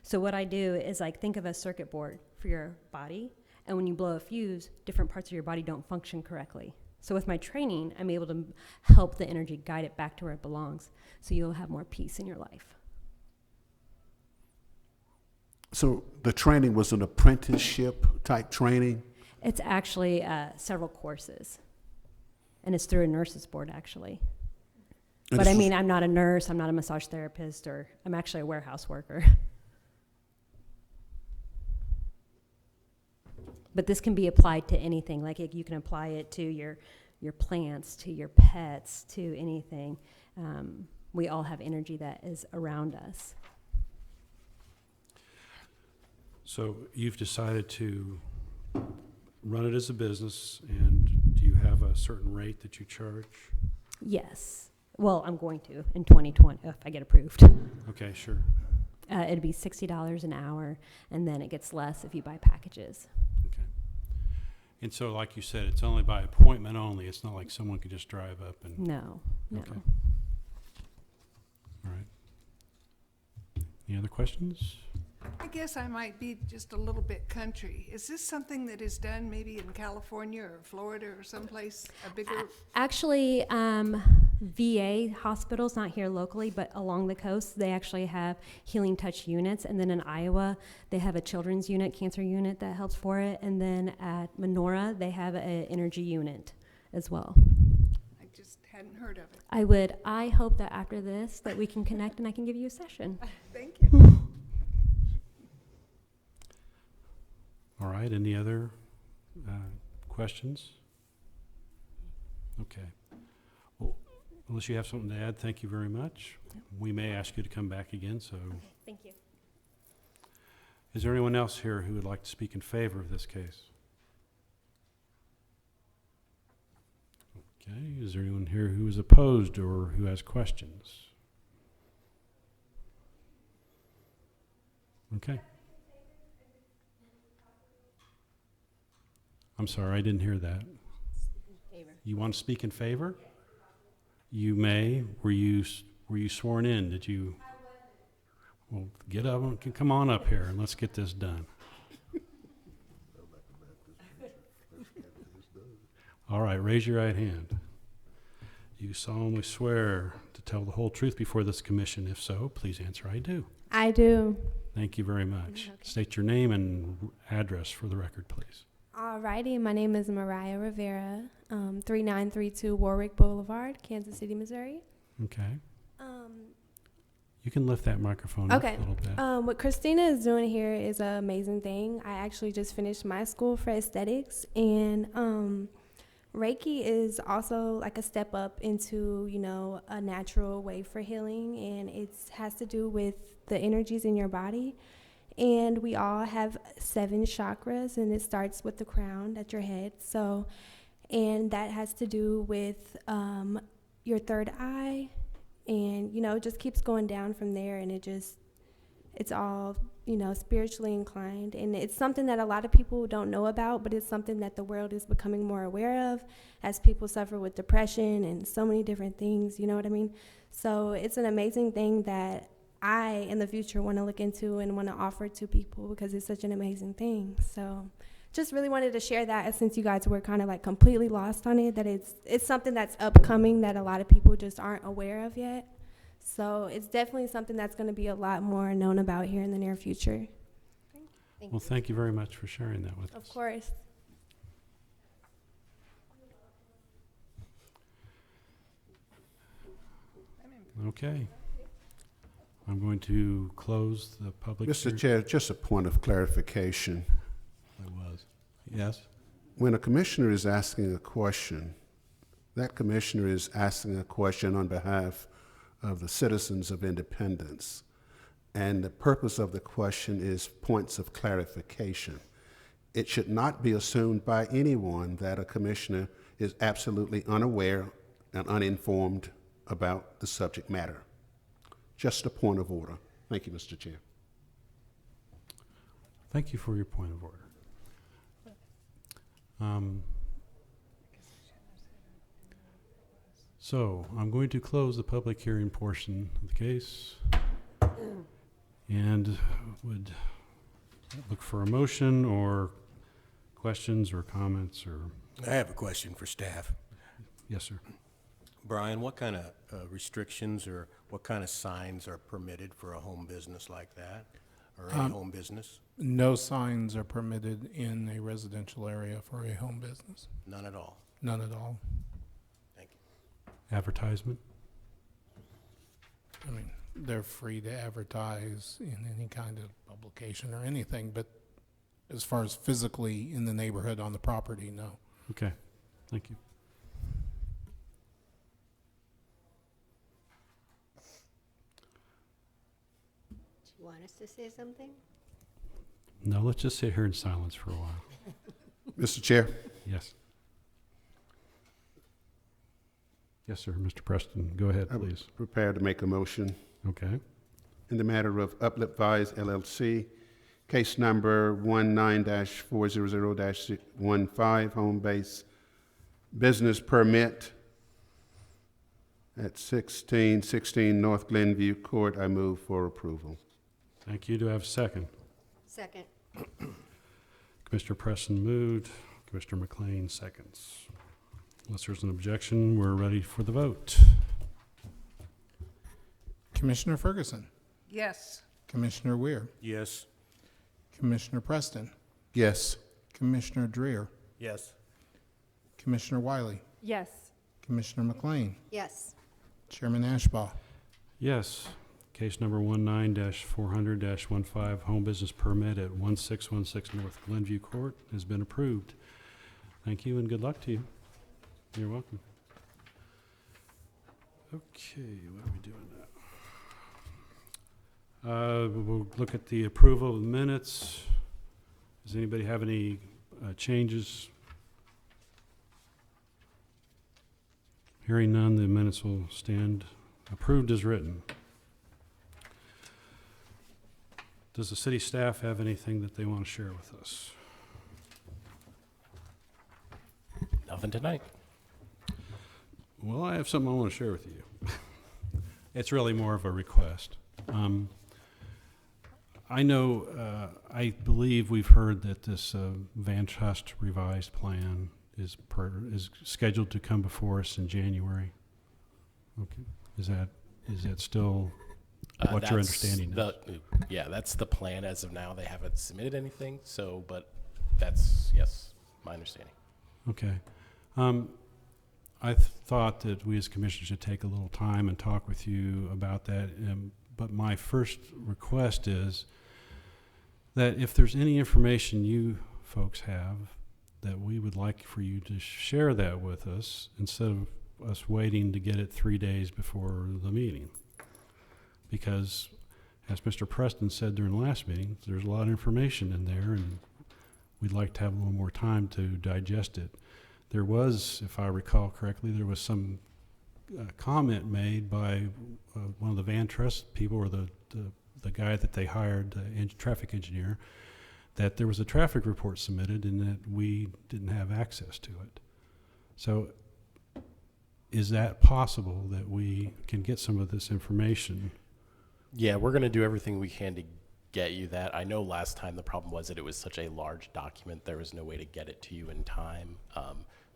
So what I do is like think of a circuit board for your body, and when you blow a fuse, different parts of your body don't function correctly. So with my training, I'm able to help the energy guide it back to where it belongs, so you'll have more peace in your life. So the training was an apprenticeship type training? It's actually several courses, and it's through a nurse's board, actually. And But this I was- mean, I'm not a nurse, I'm not a massage therapist, or I'm actually a warehouse worker. But this can be applied to anything. Like you can apply it to your plants, to your pets, to anything. We all have energy that is around us. So you've decided to run it as a business, and do you have a certain rate that you charge? Yes. Well, I'm going to in 2020 if I get approved. Okay, sure. It'd be $60 an hour, and then it gets less if you buy packages. Okay. And so, like you said, it's only by appointment only. It's not like someone could just drive up and. No. Okay. All right. Any other questions? I guess I might be just a little bit country. Is this something that is done maybe in California or Florida or someplace, a bigger? Actually, VA hospitals, not here locally, but along the coast, they actually have Healing Touch units. And then in Iowa, they have a children's unit, cancer unit that helps for it. And then at Menorah, they have an energy unit as well. I just hadn't heard of it. I hope that after this, that we can connect and I can give you a session. Thank you. All right, any other questions? Okay. Well, unless you have something to add, thank you very much. We may ask you to come back again, so. Okay, thank you. Is there anyone else here who would like to speak in favor of this case? Okay, is there anyone here who is opposed or who has questions? Okay. I'm sorry, I didn't hear that. You want to speak in favor? You may. Were you sworn in? Did you? Well, get up, come on up here and let's get this done. All right, raise your right hand. You solemnly swear to tell the whole truth before this commission. If so, please answer, I do. I do. Thank you very much. State your name and address for the record, please. Alrighty, my name is Mariah Rivera, 3932 Warwick Boulevard, Kansas City, Missouri. Okay. You can lift that microphone up a little bit. What Christina is doing here is an amazing thing. I actually just finished my school for aesthetics, and Reiki is also like a step up into, you know, a natural way for healing, and it has to do with the energies in your body. And we all have 7 chakras, and it starts with the crown at your head. So, and that has to do with your third eye, and, you know, it just keeps going down from there, and it's all, you know, spiritually inclined. And it's something that a lot of people don't know about, but it's something that the world is becoming more aware of as people suffer with depression and so many different things, you know what I mean? So it's an amazing thing that I, in the future, want to look into and want to offer to people because it's such an amazing thing. So just really wanted to share that, since you guys were kind of like completely lost on it, that it's something that's upcoming that a lot of people just aren't aware of yet. So it's definitely something that's going to be a lot more known about here in the near future. Well, thank you very much for sharing that with us. Of course. Okay. I'm going to close the public Mr. hearing. Chair, just a point of clarification. I was. Yes? When a commissioner is asking a question, that commissioner is asking a question on behalf of the citizens of Independence. And the purpose of the question is points of clarification. It should not be assumed by anyone that a commissioner is absolutely unaware and uninformed about the subject matter. Just a point of order. Thank you, Mr. Chair. Thank you for your point of order. So I'm going to close the public hearing portion of the case and would look for a motion or questions or comments or... I have a question for staff. Yes, sir. Brian, what kind of restrictions or what kind of signs are permitted for a home business like that, or a home business? No signs are permitted in a residential area for a home business. None at all? None at all. Thank you. Advertisement? I mean, they're free to advertise in any kind of publication or anything, but as far as physically in the neighborhood on the property, no. Okay, thank you. Do you want us to say something? No, let's just sit here in silence for a while. Mr. Chair? Yes. Yes, sir. Mr. Preston, go ahead, I was please. prepared to make a motion Okay. in the matter of Uplift Vise LLC, case number 19-400-15, home base business permit at 1616 North Glenview Court. I move for approval. Thank you. Do I have a second? Second. Commissioner Preston moved. Commissioner McLean seconds. Unless there's an objection, we're ready for the vote. Commissioner Ferguson, Yes. Commissioner Weir, Yes. Commissioner Preston, Yes. Commissioner Dreer, Yes. Commissioner Wiley, Yes. Commissioner McLean, Yes. Chairman Ashbaugh. Yes. Case number 19-400-15, home business permit at 1616 North Glenview Court has been approved. Thank you and good luck to you. You're welcome. Okay, what are we doing now? We'll look at the approval of the minutes. Does anybody have any changes? Hearing none, the minutes will stand approved as written. Does the city staff have anything that they want to share with us? Nothing tonight. Well, I have something I want to share with you. It's really more of a request. I know, I believe we've heard that this Van Trust revised plan is scheduled to come before us in January. Okay, is that still what your understanding is? Yeah, that's the plan as of now. They haven't submitted anything, but that's, yes, my understanding. Okay. I thought that we as commissioners should take a little time and talk with you about that. But my first request is that if there's any information you folks have that we would like for you to share that with us instead of us waiting to get it 3 days before the meeting. Because, as Mr. Preston said during the last meeting, there's a lot of information in there, and we'd like to have a little more time to digest it. There was, if I recall correctly, there was some comment made by one of the Van Trust people, or the guy that they hired, the traffic engineer, that there was a traffic report submitted and that we didn't have access to it. So is that possible that we can get some of this information? Yeah, we're going to do everything we can to get you that. I know last time the problem was that it was such a large document, there was no way to get it to you in time.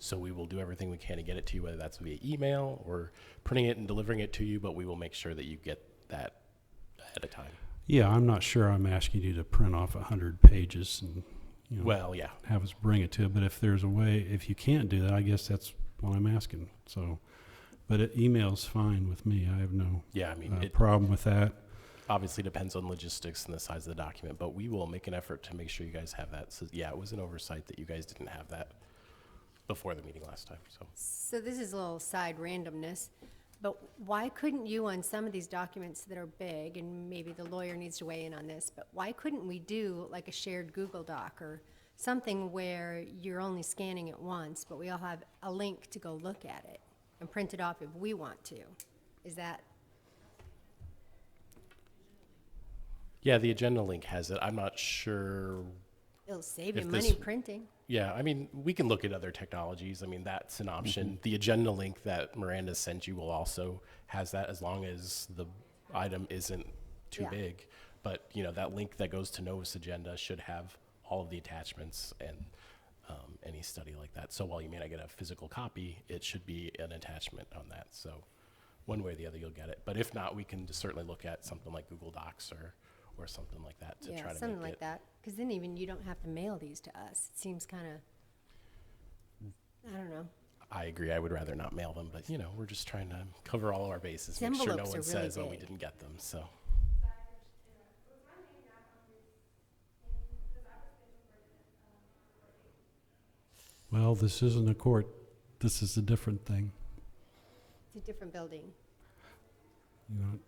So we will do everything we can to get it to you, whether that's via email or printing it and delivering it to you, but we will make sure that you get that ahead of time. Yeah, I'm not sure I'm asking you to print off 100 pages and, you know, well, yeah, have us bring it to it. But if there's a way, if you can't do that, I guess that's what I'm asking. So, but email's fine with me. I have no problem with that. Obviously depends on logistics and the size of the document, but we will make an effort to make sure you guys have that. So yeah, it was an oversight that you guys didn't have that before the meeting last time. So this is a little side randomness, but why couldn't you, on some of these documents that are big, and maybe the lawyer needs to weigh in on this, but why couldn't we do like a shared Google Doc or something where you're only scanning it once, but we all have a link to go look at it and print it off if we want to? Is that? Yeah, the agenda link has it. I'm not sure. It'll save you money printing. Yeah, I mean, we can look at other technologies. I mean, that's an option. Mm-hmm. The agenda link that Miranda sent you will also has that, as long as the item isn't too big. But, you know, that link that goes to Nova's agenda should have all of the attachments and any study like that. So while you may not get a physical copy, it should be an attachment on that. So one way or the other, you'll get it. But if not, we can just certainly look at something like Google Docs or something like that to try to something make like that. Because then even you don't have to mail these to us. It seems kind of, I don't know. I agree. I would rather not mail them, but, you know, we're just trying to cover all of our bases, These make sure no envelopes one are really says, oh, we big. didn't get them, so. Well, this isn't a court. This is a different thing. It's a different building. You know,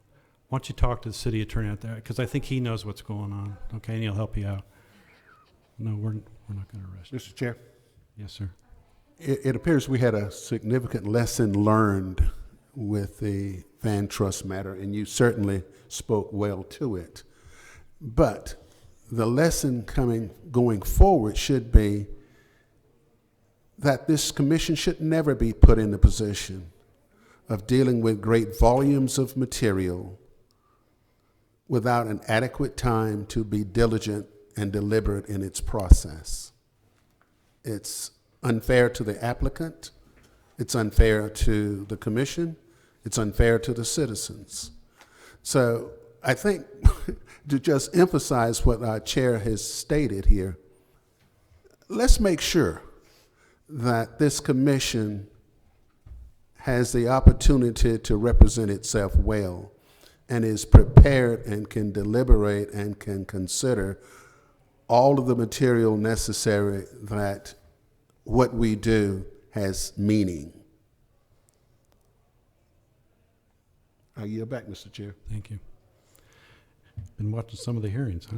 why don't you talk to the city attorney out there? Because I think he knows what's going on, okay, and he'll help you out. No, we're not going to arrest you. Mr. Chair, Yes, sir. it appears we had a significant lesson learned with the Van Trust matter, and you certainly spoke well to it. But the lesson going forward should be that this commission should never be put in the position of dealing with great volumes of material without an adequate time to be diligent and deliberate in its process. It's unfair to the applicant, it's unfair to the commission, it's unfair to the citizens. So I think to just emphasize what our chair has stated here, let's make sure that this commission has the opportunity to represent itself well and is prepared and can deliberate and can consider all of the material necessary that what we do has meaning. I yield back, Mr. Chair. Thank you. Been watching some of the hearings,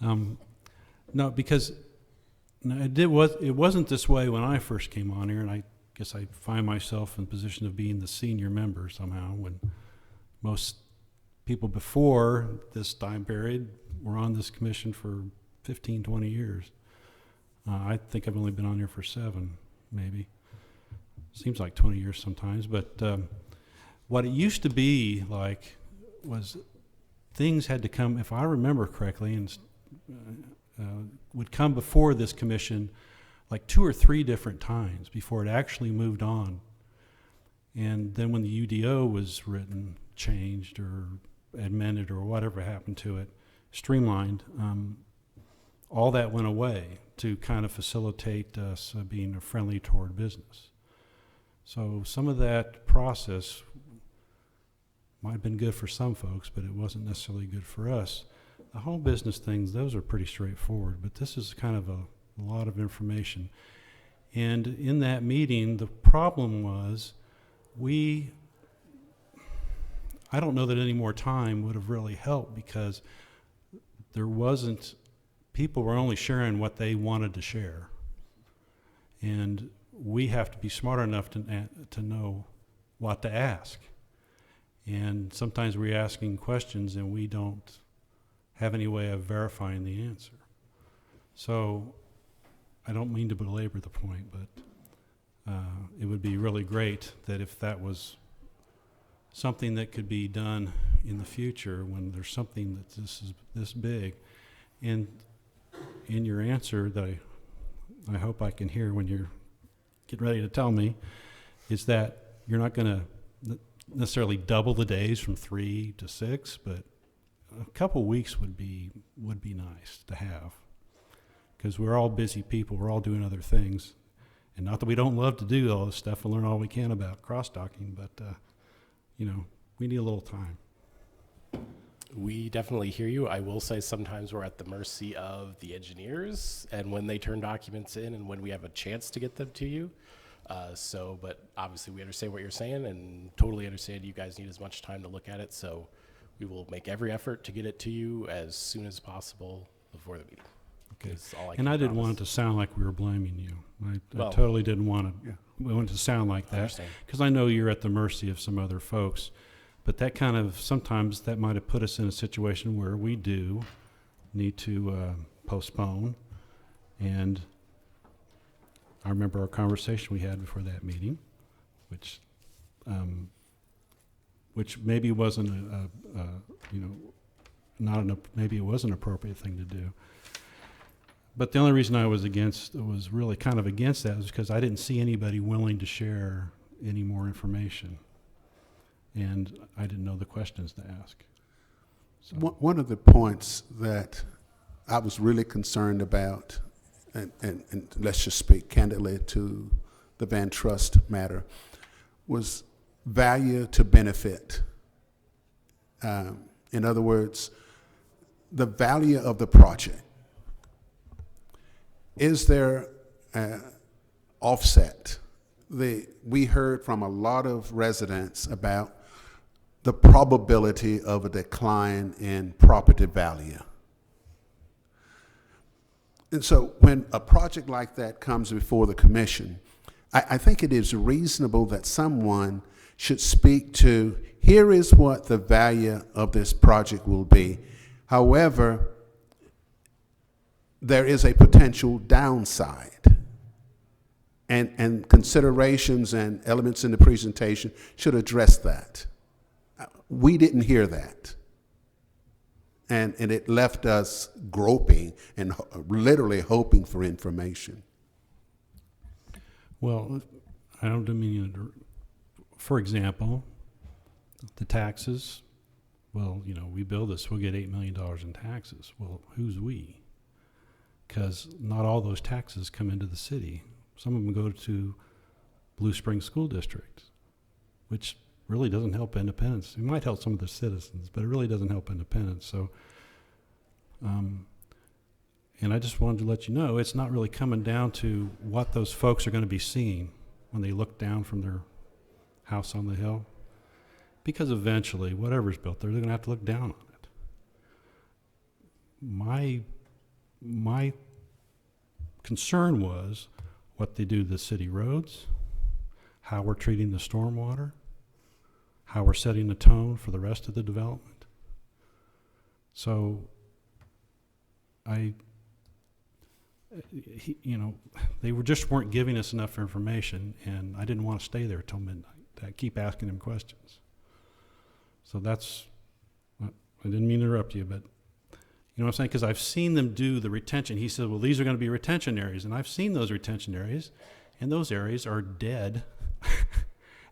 huh? No, because it wasn't this way when I first came on here, and I guess I find myself in the position of being the senior member somehow, when most people before this time period were on this commission for 15, 20 years. I think I've only been on here for 7, maybe. Seems like 20 years sometimes, but what it used to be like was things had to come, if I remember correctly, and would come before this commission like 2 or 3 different times before it actually moved on. And then when the UDO was written, changed or amended or whatever happened to it, streamlined, all that went away to kind of facilitate us being friendly toward business. So some of that process might have been good for some folks, but it wasn't necessarily good for us. The home business things, those are pretty straightforward, but this is kind of a lot of information. And in that meeting, the problem was I don't know that any more time would have really helped, because people were only sharing what they wanted to share. And we have to be smart enough to know what to ask. And sometimes we're asking questions and we don't have any way of verifying the answer. So I don't mean to belabor the point, but it would be really great that if that was something that could be done in the future when there's something that this big. And in your answer that I hope I can hear when you're getting ready to tell me, is that you're not going to necessarily double the days from 3 to 6, but a couple weeks would be nice to have, because we're all busy people. We're all doing other things, and not that we don't love to do all this stuff and learn all we can about cross-docking, but we need a little time. We definitely hear you. I will say sometimes we're at the mercy of the engineers and when they turn documents in and when we have a chance to get them to you. But obviously we understand what you're saying and totally understand you guys need as much time to look at it. So we will make every effort to get it to you as soon as possible before the meeting. Okay. I didn't want it to sound like we were blaming you. I totally didn't want it to sound like that, because I know you're at the mercy of some other folks. But that sometimes that might have put us in a situation where we do need to postpone. And I remember our conversation we had before that meeting, which maybe wasn't maybe it was an appropriate thing to do. But the only reason I was really kind of against that was because I didn't see anybody willing to share any more information. And I didn't know the questions to ask. So. One of the points that I was really concerned about, and let's just speak candidly to the Van Trust matter, was value to benefit. In other words, the value of the project. Is there offset? We heard from a lot of residents about the probability of a decline in property value. And so when a project like that comes before the commission, I think it is reasonable that someone should speak to, here is what the value of this project will be. However, there is a potential downside. And considerations and elements in the presentation should address that. We didn't hear that. And it left us groping and literally hoping for information. Well, I don't mean, for example, the taxes. Well, we build this, we'll get $8 million in taxes. Well, who's we? Because not all those taxes come into the city. Some of them go to Blue Springs School District, which really doesn't help independence. It might help some of the citizens, but it really doesn't help independence. So, and I just wanted to let you know, it's not really coming down to what those folks are going to be seeing when they look down from their house on the hill. Because eventually, whatever's built there, they're going to have to look down on it. My concern was what they do to the city roads, how we're treating the stormwater, how we're setting the tone for the rest of the development. So they just weren't giving us enough information, and I didn't want to stay there till midnight. I keep asking them questions. So I didn't mean to interrupt you, but you know what I'm saying? Because I've seen them do the retention. He said, well, these are going to be retention areas. And I've seen those retention areas, and those areas are dead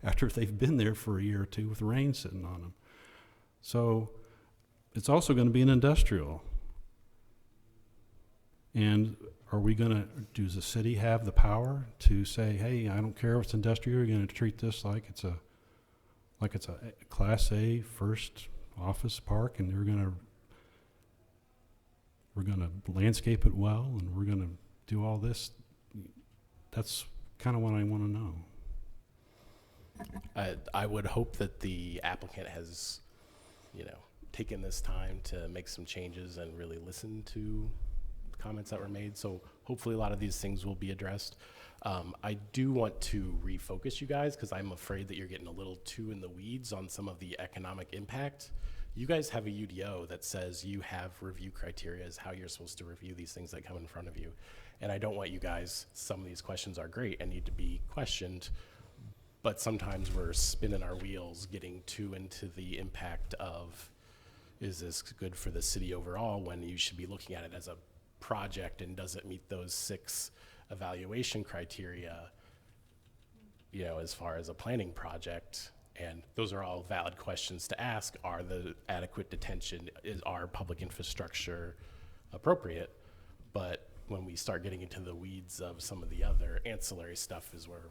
after they've been there for a year or two with rain sitting on them. So it's also going to be an industrial. And does the city have the power to say, hey, I don't care if it's industrial, you're going to treat this like it's a Class A first office park, and we're going to landscape it well, and we're going to do all this? That's kind of what I want to know. I would hope that the applicant has, taken this time to make some changes and really listen to the comments that were made. So hopefully a lot of these things will be addressed. I do want to refocus you guys because I'm afraid that you're getting a little too in the weeds on some of the economic impact. You guys have a UDO that says you have review criteria as how you're supposed to review these things that come in front of you. And I don't want you guys, some of these questions are great and need to be questioned, but sometimes we're spinning our wheels getting too into the impact of, is this good for the city overall, when you should be looking at it as a project and does it meet those 6 evaluation criteria, as far as a planning project. And those are all valid questions to ask. Are the adequate detention, is our public infrastructure appropriate? But when we start getting into the weeds of some of the other ancillary stuff is where,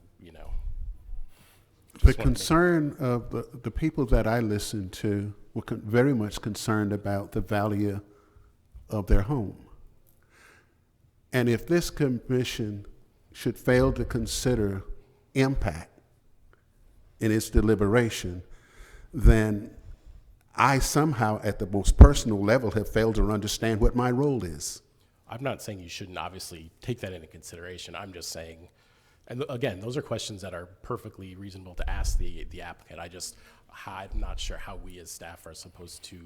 The concern of the people that I listened to were very much concerned about the value of their home. And if this commission should fail to consider impact in its deliberation, then I somehow, at the most personal level, have failed to understand what my role is. I'm not saying you shouldn't obviously take that into consideration. I'm just saying, and again, those are questions that are perfectly reasonable to ask the applicant. I'm not sure how we as staff are supposed to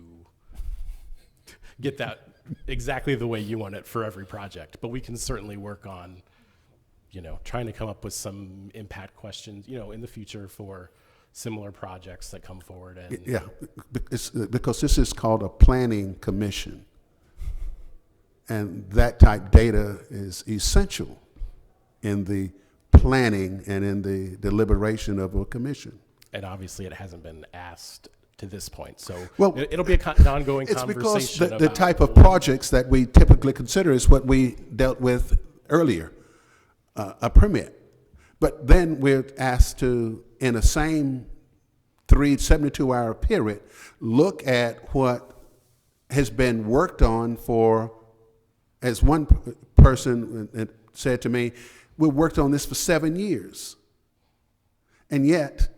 get that exactly the way you want it for every project. But we can certainly work on, trying to come up with some impact questions, in the future for similar projects that come forward. And Yeah, because this is called a planning commission. And that type data is essential in the planning and in the deliberation of a commission. And obviously it hasn't been asked to this point. So Well, it'll be an ongoing It's conversation. because the about type of projects that we typically consider is what we dealt with earlier, a permit. But then we're asked to, in a same 72-hour period, look at what has been worked on for, as one person said to me, we worked on this for 7 years. And yet,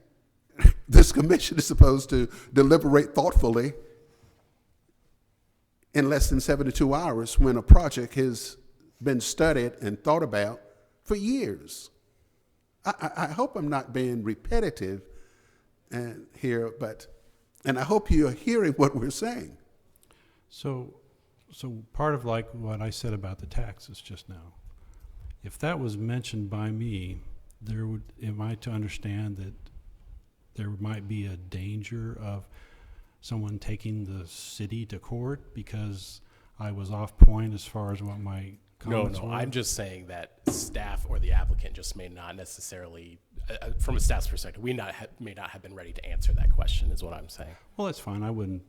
this commission is supposed to deliberate thoughtfully in less than 72 hours when a project has been studied and thought about for years. I hope I'm not being repetitive here, and I hope you're hearing what we're saying. So part of like what I said about the taxes just now, if that was mentioned by me, am I to understand that there might be a danger of someone taking the city to court because I was off point as far as what my comments were? I'm just saying that staff or the applicant just may not necessarily, from a staff's perspective, may not have been ready to answer that question, is what I'm saying. Well, that's fine. I wouldn't.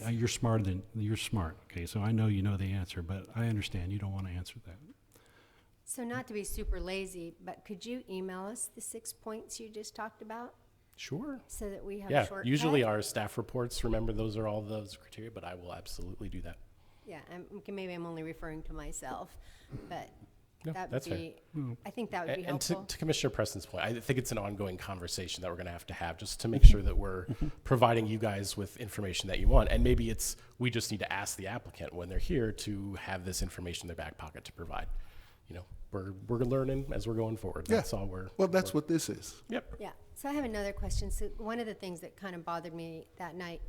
You're smart. Okay, so I know you know the answer, but I understand you don't want to answer that. So not to be super lazy, but could you email us the 6 points you just talked about? Sure. So that we have Yeah, a shortcut? usually our staff reports, remember, those are all those criteria, but I will absolutely do that. Yeah, maybe I'm only referring to myself, but No, that would that's fair. be, I think that would be And helpful. to Commissioner Preston's point, I think it's an ongoing conversation that we're going to have just to make sure that we're providing you guys with information that you want. And maybe we just need to ask the applicant when they're here to have this information in their back pocket to provide. We're learning as we're going forward. That's all That's what this is. Yep. Yeah, so I have another question. So one of the things that kind of bothered me that night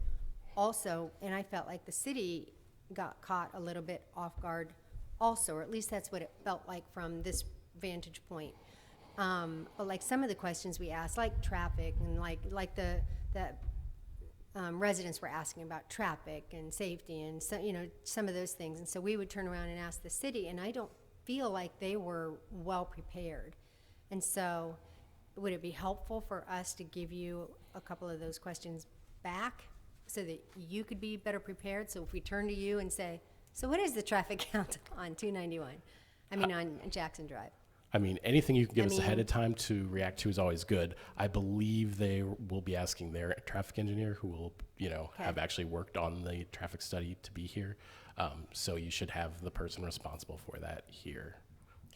also, and I felt like the city got caught a little bit off guard also, or at least that's what it felt like from this vantage point. But like some of the questions we asked, like traffic, and like the residents were asking about traffic and safety and some of those things. And so we would turn around and ask the city, and I don't feel like they were well prepared. And so would it be helpful for us to give you a couple of those questions back so that you could be better prepared? So if we turn to you and say, so what is the traffic count on 291? On Jackson Drive? Anything you can give us ahead of time to react to is always good. I believe they will be asking their traffic engineer, who will, have actually worked on the traffic study, to be here. So you should have the person responsible for that here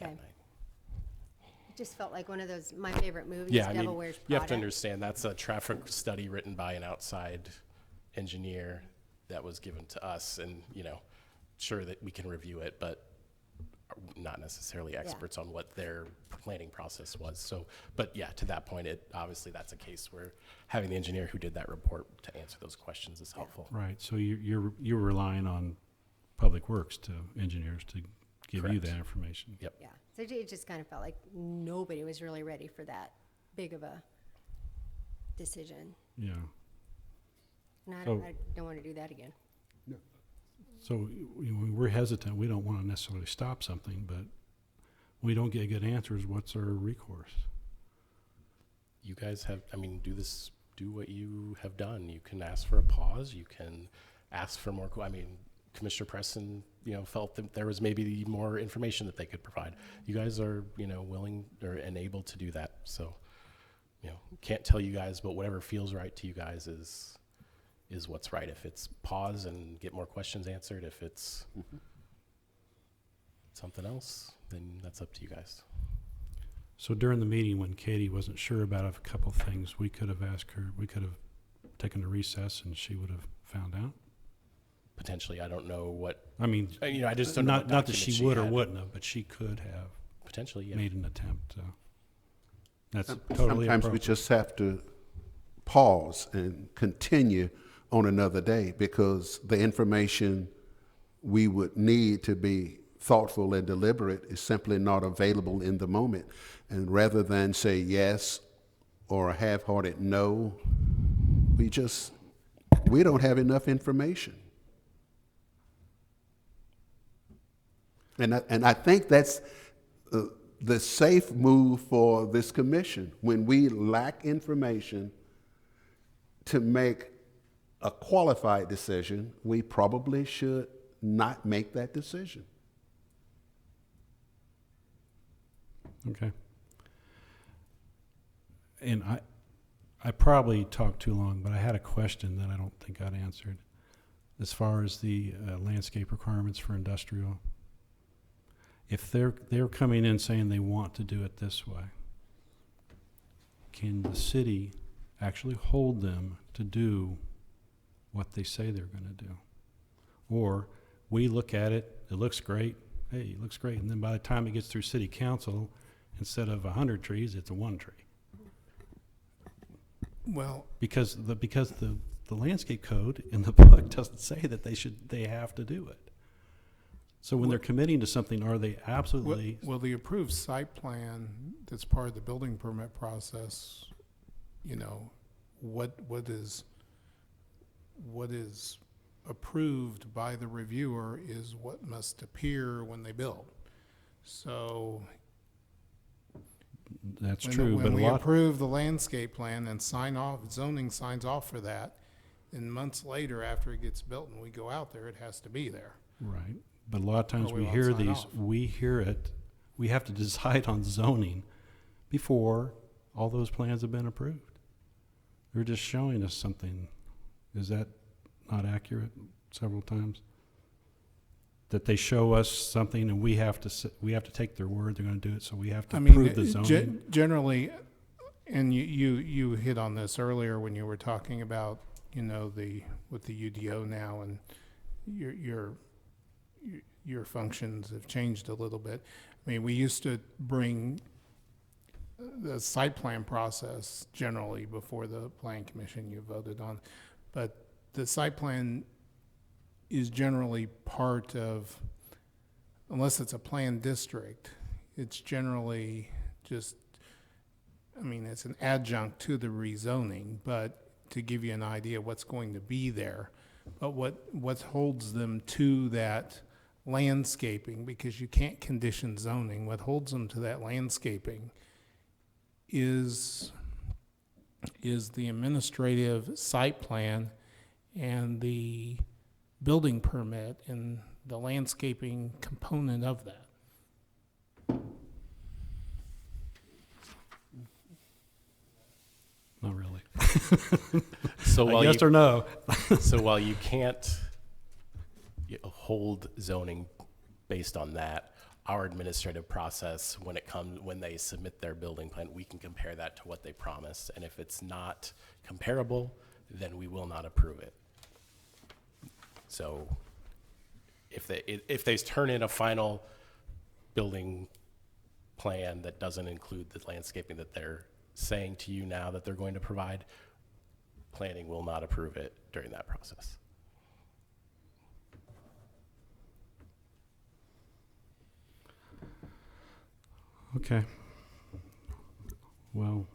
at Okay. night. It just felt like one of those, my favorite movies, Yeah, I Devil mean, Wears Prada. you have to understand that's a traffic study written by an outside engineer that was given to us, and sure that we can review it, but are not necessarily experts on what their planning process was. So, but yeah, to that point, obviously that's a case where having the engineer who did that report to answer those questions is helpful. Right, so you're relying on Public Works engineers to give you Correct. that information. Yep. Yeah, so it just kind of felt like nobody was really ready for that big of a decision. Yeah. And I So- don't want to do that again. So we're hesitant. We don't want to necessarily stop something, but we don't get good answers. What's our recourse? You guys do what you have done. You can ask for a pause. You can ask for more. Commissioner Preston, felt that there was maybe more information that they could provide. You guys are, willing and able to do that. So, can't tell you guys, but whatever feels right to you guys is what's right. If it's pause and get more questions answered, if it's something else, then that's up to you guys. So during the meeting, when Katie wasn't sure about a couple things, we could have asked her, we could have taken a recess and she would have found out? Potentially, I don't know what. I mean, I just don't know what not that she documents would or had. wouldn't have, but she could have Potentially, yeah. made an attempt. That's totally Sometimes we appropriate. just have to pause and continue on another day because the information we would need to be thoughtful and deliberate is simply not available in the moment. And rather than say yes or a half-hearted no, we don't have enough information. And I think that's the safe move for this commission. When we lack information to make a qualified decision, we probably should not make that decision. Okay. And I probably talked too long, but I had a question that I don't think got answered. As far as the landscape requirements for industrial, if they're coming in saying they want to do it this way, can the city actually hold them to do what they say they're going to do? Or we look at it, it looks great, hey, it looks great, and then by the time it gets through city council, instead of 100 trees, it's a 1 tree. Well, Because the landscape code in the book doesn't say that they have to do it. So when they're committing to something, are they absolutely? well, the approved site plan that's part of the building permit process, what is approved by the reviewer is what must appear when they build. So That's when true, when but a we lot. approve the landscape plan and zoning signs off for that, and months later after it gets built and we go out there, it has to be there. Right, but a lot of times Or we we won't hear sign these, off. we hear it, we have to decide on zoning before all those plans have been approved. They're just showing us something. Is that not accurate several times? That they show us something and we have to take their word, they're gonna do it, so we have to approve the zoning? Generally, and you hit on this earlier when you were talking about, with the UDO now and your functions have changed a little bit. I mean, we used to bring the site plan process generally before the plan commission you voted on, but the site plan is generally part of, unless it's a planned district, it's generally just, it's an adjunct to the rezoning, but to give you an idea what's going to be there. But what holds them to that landscaping, because you can't condition zoning, what holds them to that landscaping is the administrative site plan and the building permit and the landscaping component of that. Not really. So while Yes or no? So while you can't hold zoning based on that. Our administrative process, when they submit their building plan, we can compare that to what they promised. And if it's not comparable, then we will not approve it. So if they turn in a final building plan that doesn't include the landscaping that they're saying to you now that they're going to provide, planning will not approve it during that process. Okay. Well,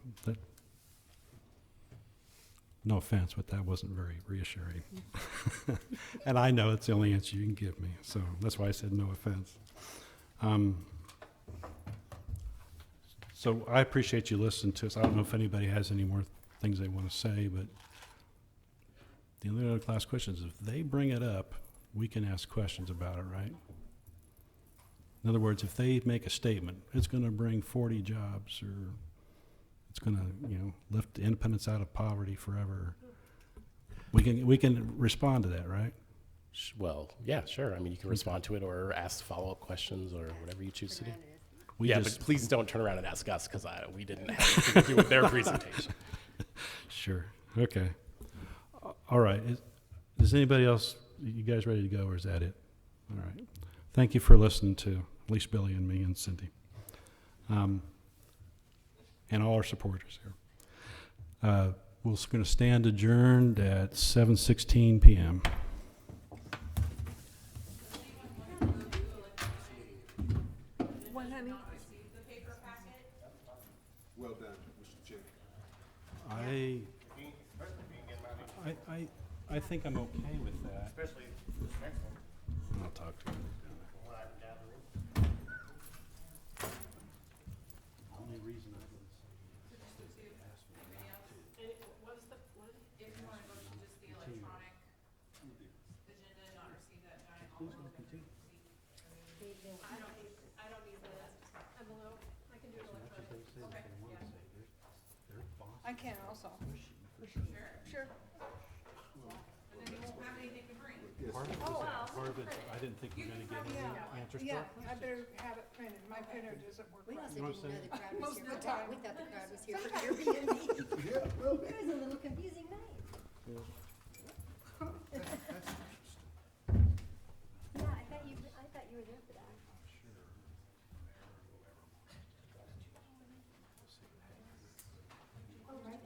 no offense, but that wasn't very reassuring. And I know it's the only answer you can give me, so that's why I said no offense. So I appreciate you listening to us. I don't know if anybody has any more things they want to say, but the only other class question is if they bring it up, we can ask questions about it, right? In other words, if they make a statement, it's going to bring 40 jobs, or it's going to, lift independence out of poverty forever, we can respond to that, right? Well, yeah, sure. I mean, you can respond to it or ask follow-up questions or whatever you choose to do. We yeah, just- but please don't turn around and ask us because we didn't have anything to do with their presentation. Sure. Okay. All right. Is anybody else, you guys ready to go, or is that it? All right. Thank you for listening to at least Billy and me and Cindy. And all our supporters here. We're going to stand adjourned at 7:16 p.m. Well done, Mr. Chair. I think I'm okay with that. Especially this next one. I'll talk to you. Only reason I would I can also. Sure. Part of it, I didn't think you were going to get any answers. Yeah, I better have it printed. My printer doesn't work. We right. also didn't know the crowd was Most here. of the time. We thought the crowd was here for Airbnb. It was a little confusing night. Yeah, I thought you were there for that. Oh, right.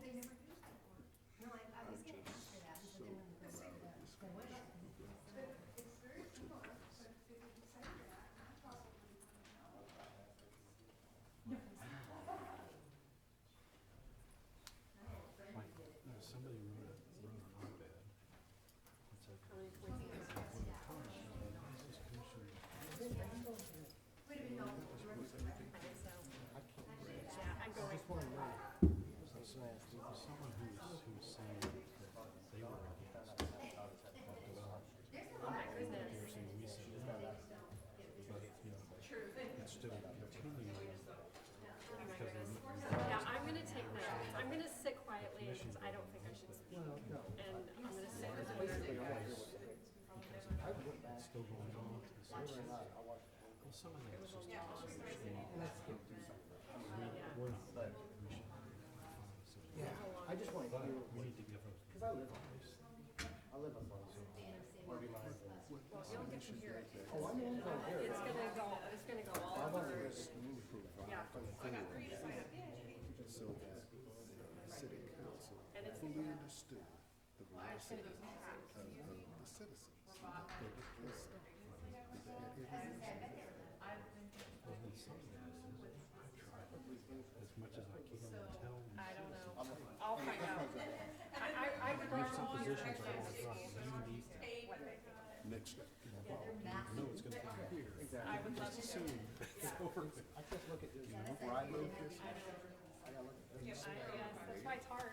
Amazing. No, I was gonna ask her that, but then when the Somebody wrote an op-ed. It said, someone who's saying that they were against it. They're saying we said it. But, instead of continuing, because Yeah, I'm gonna take notes. I'm gonna sit quietly because I don't think I should speak. And I'm gonna sit as a voice. it's still going on. Well, some of that is just we're not ready. We should find a solution. I just want to But hear, we need to give those. because I live on this. I live on this. Oh, I know, it's right there. It's gonna go all I want over. this new proof. Yeah. So that the city council fully understood the velocity of the citizens. As much as I can tell. I don't know. I'll find out. I would like Some to hear positions are all done. what they You need what they think. next step. I know it's gonna be here. I would love to Just hear. assume. I just look at this, where I live this, I gotta look at this. Yes, that's why it's hard.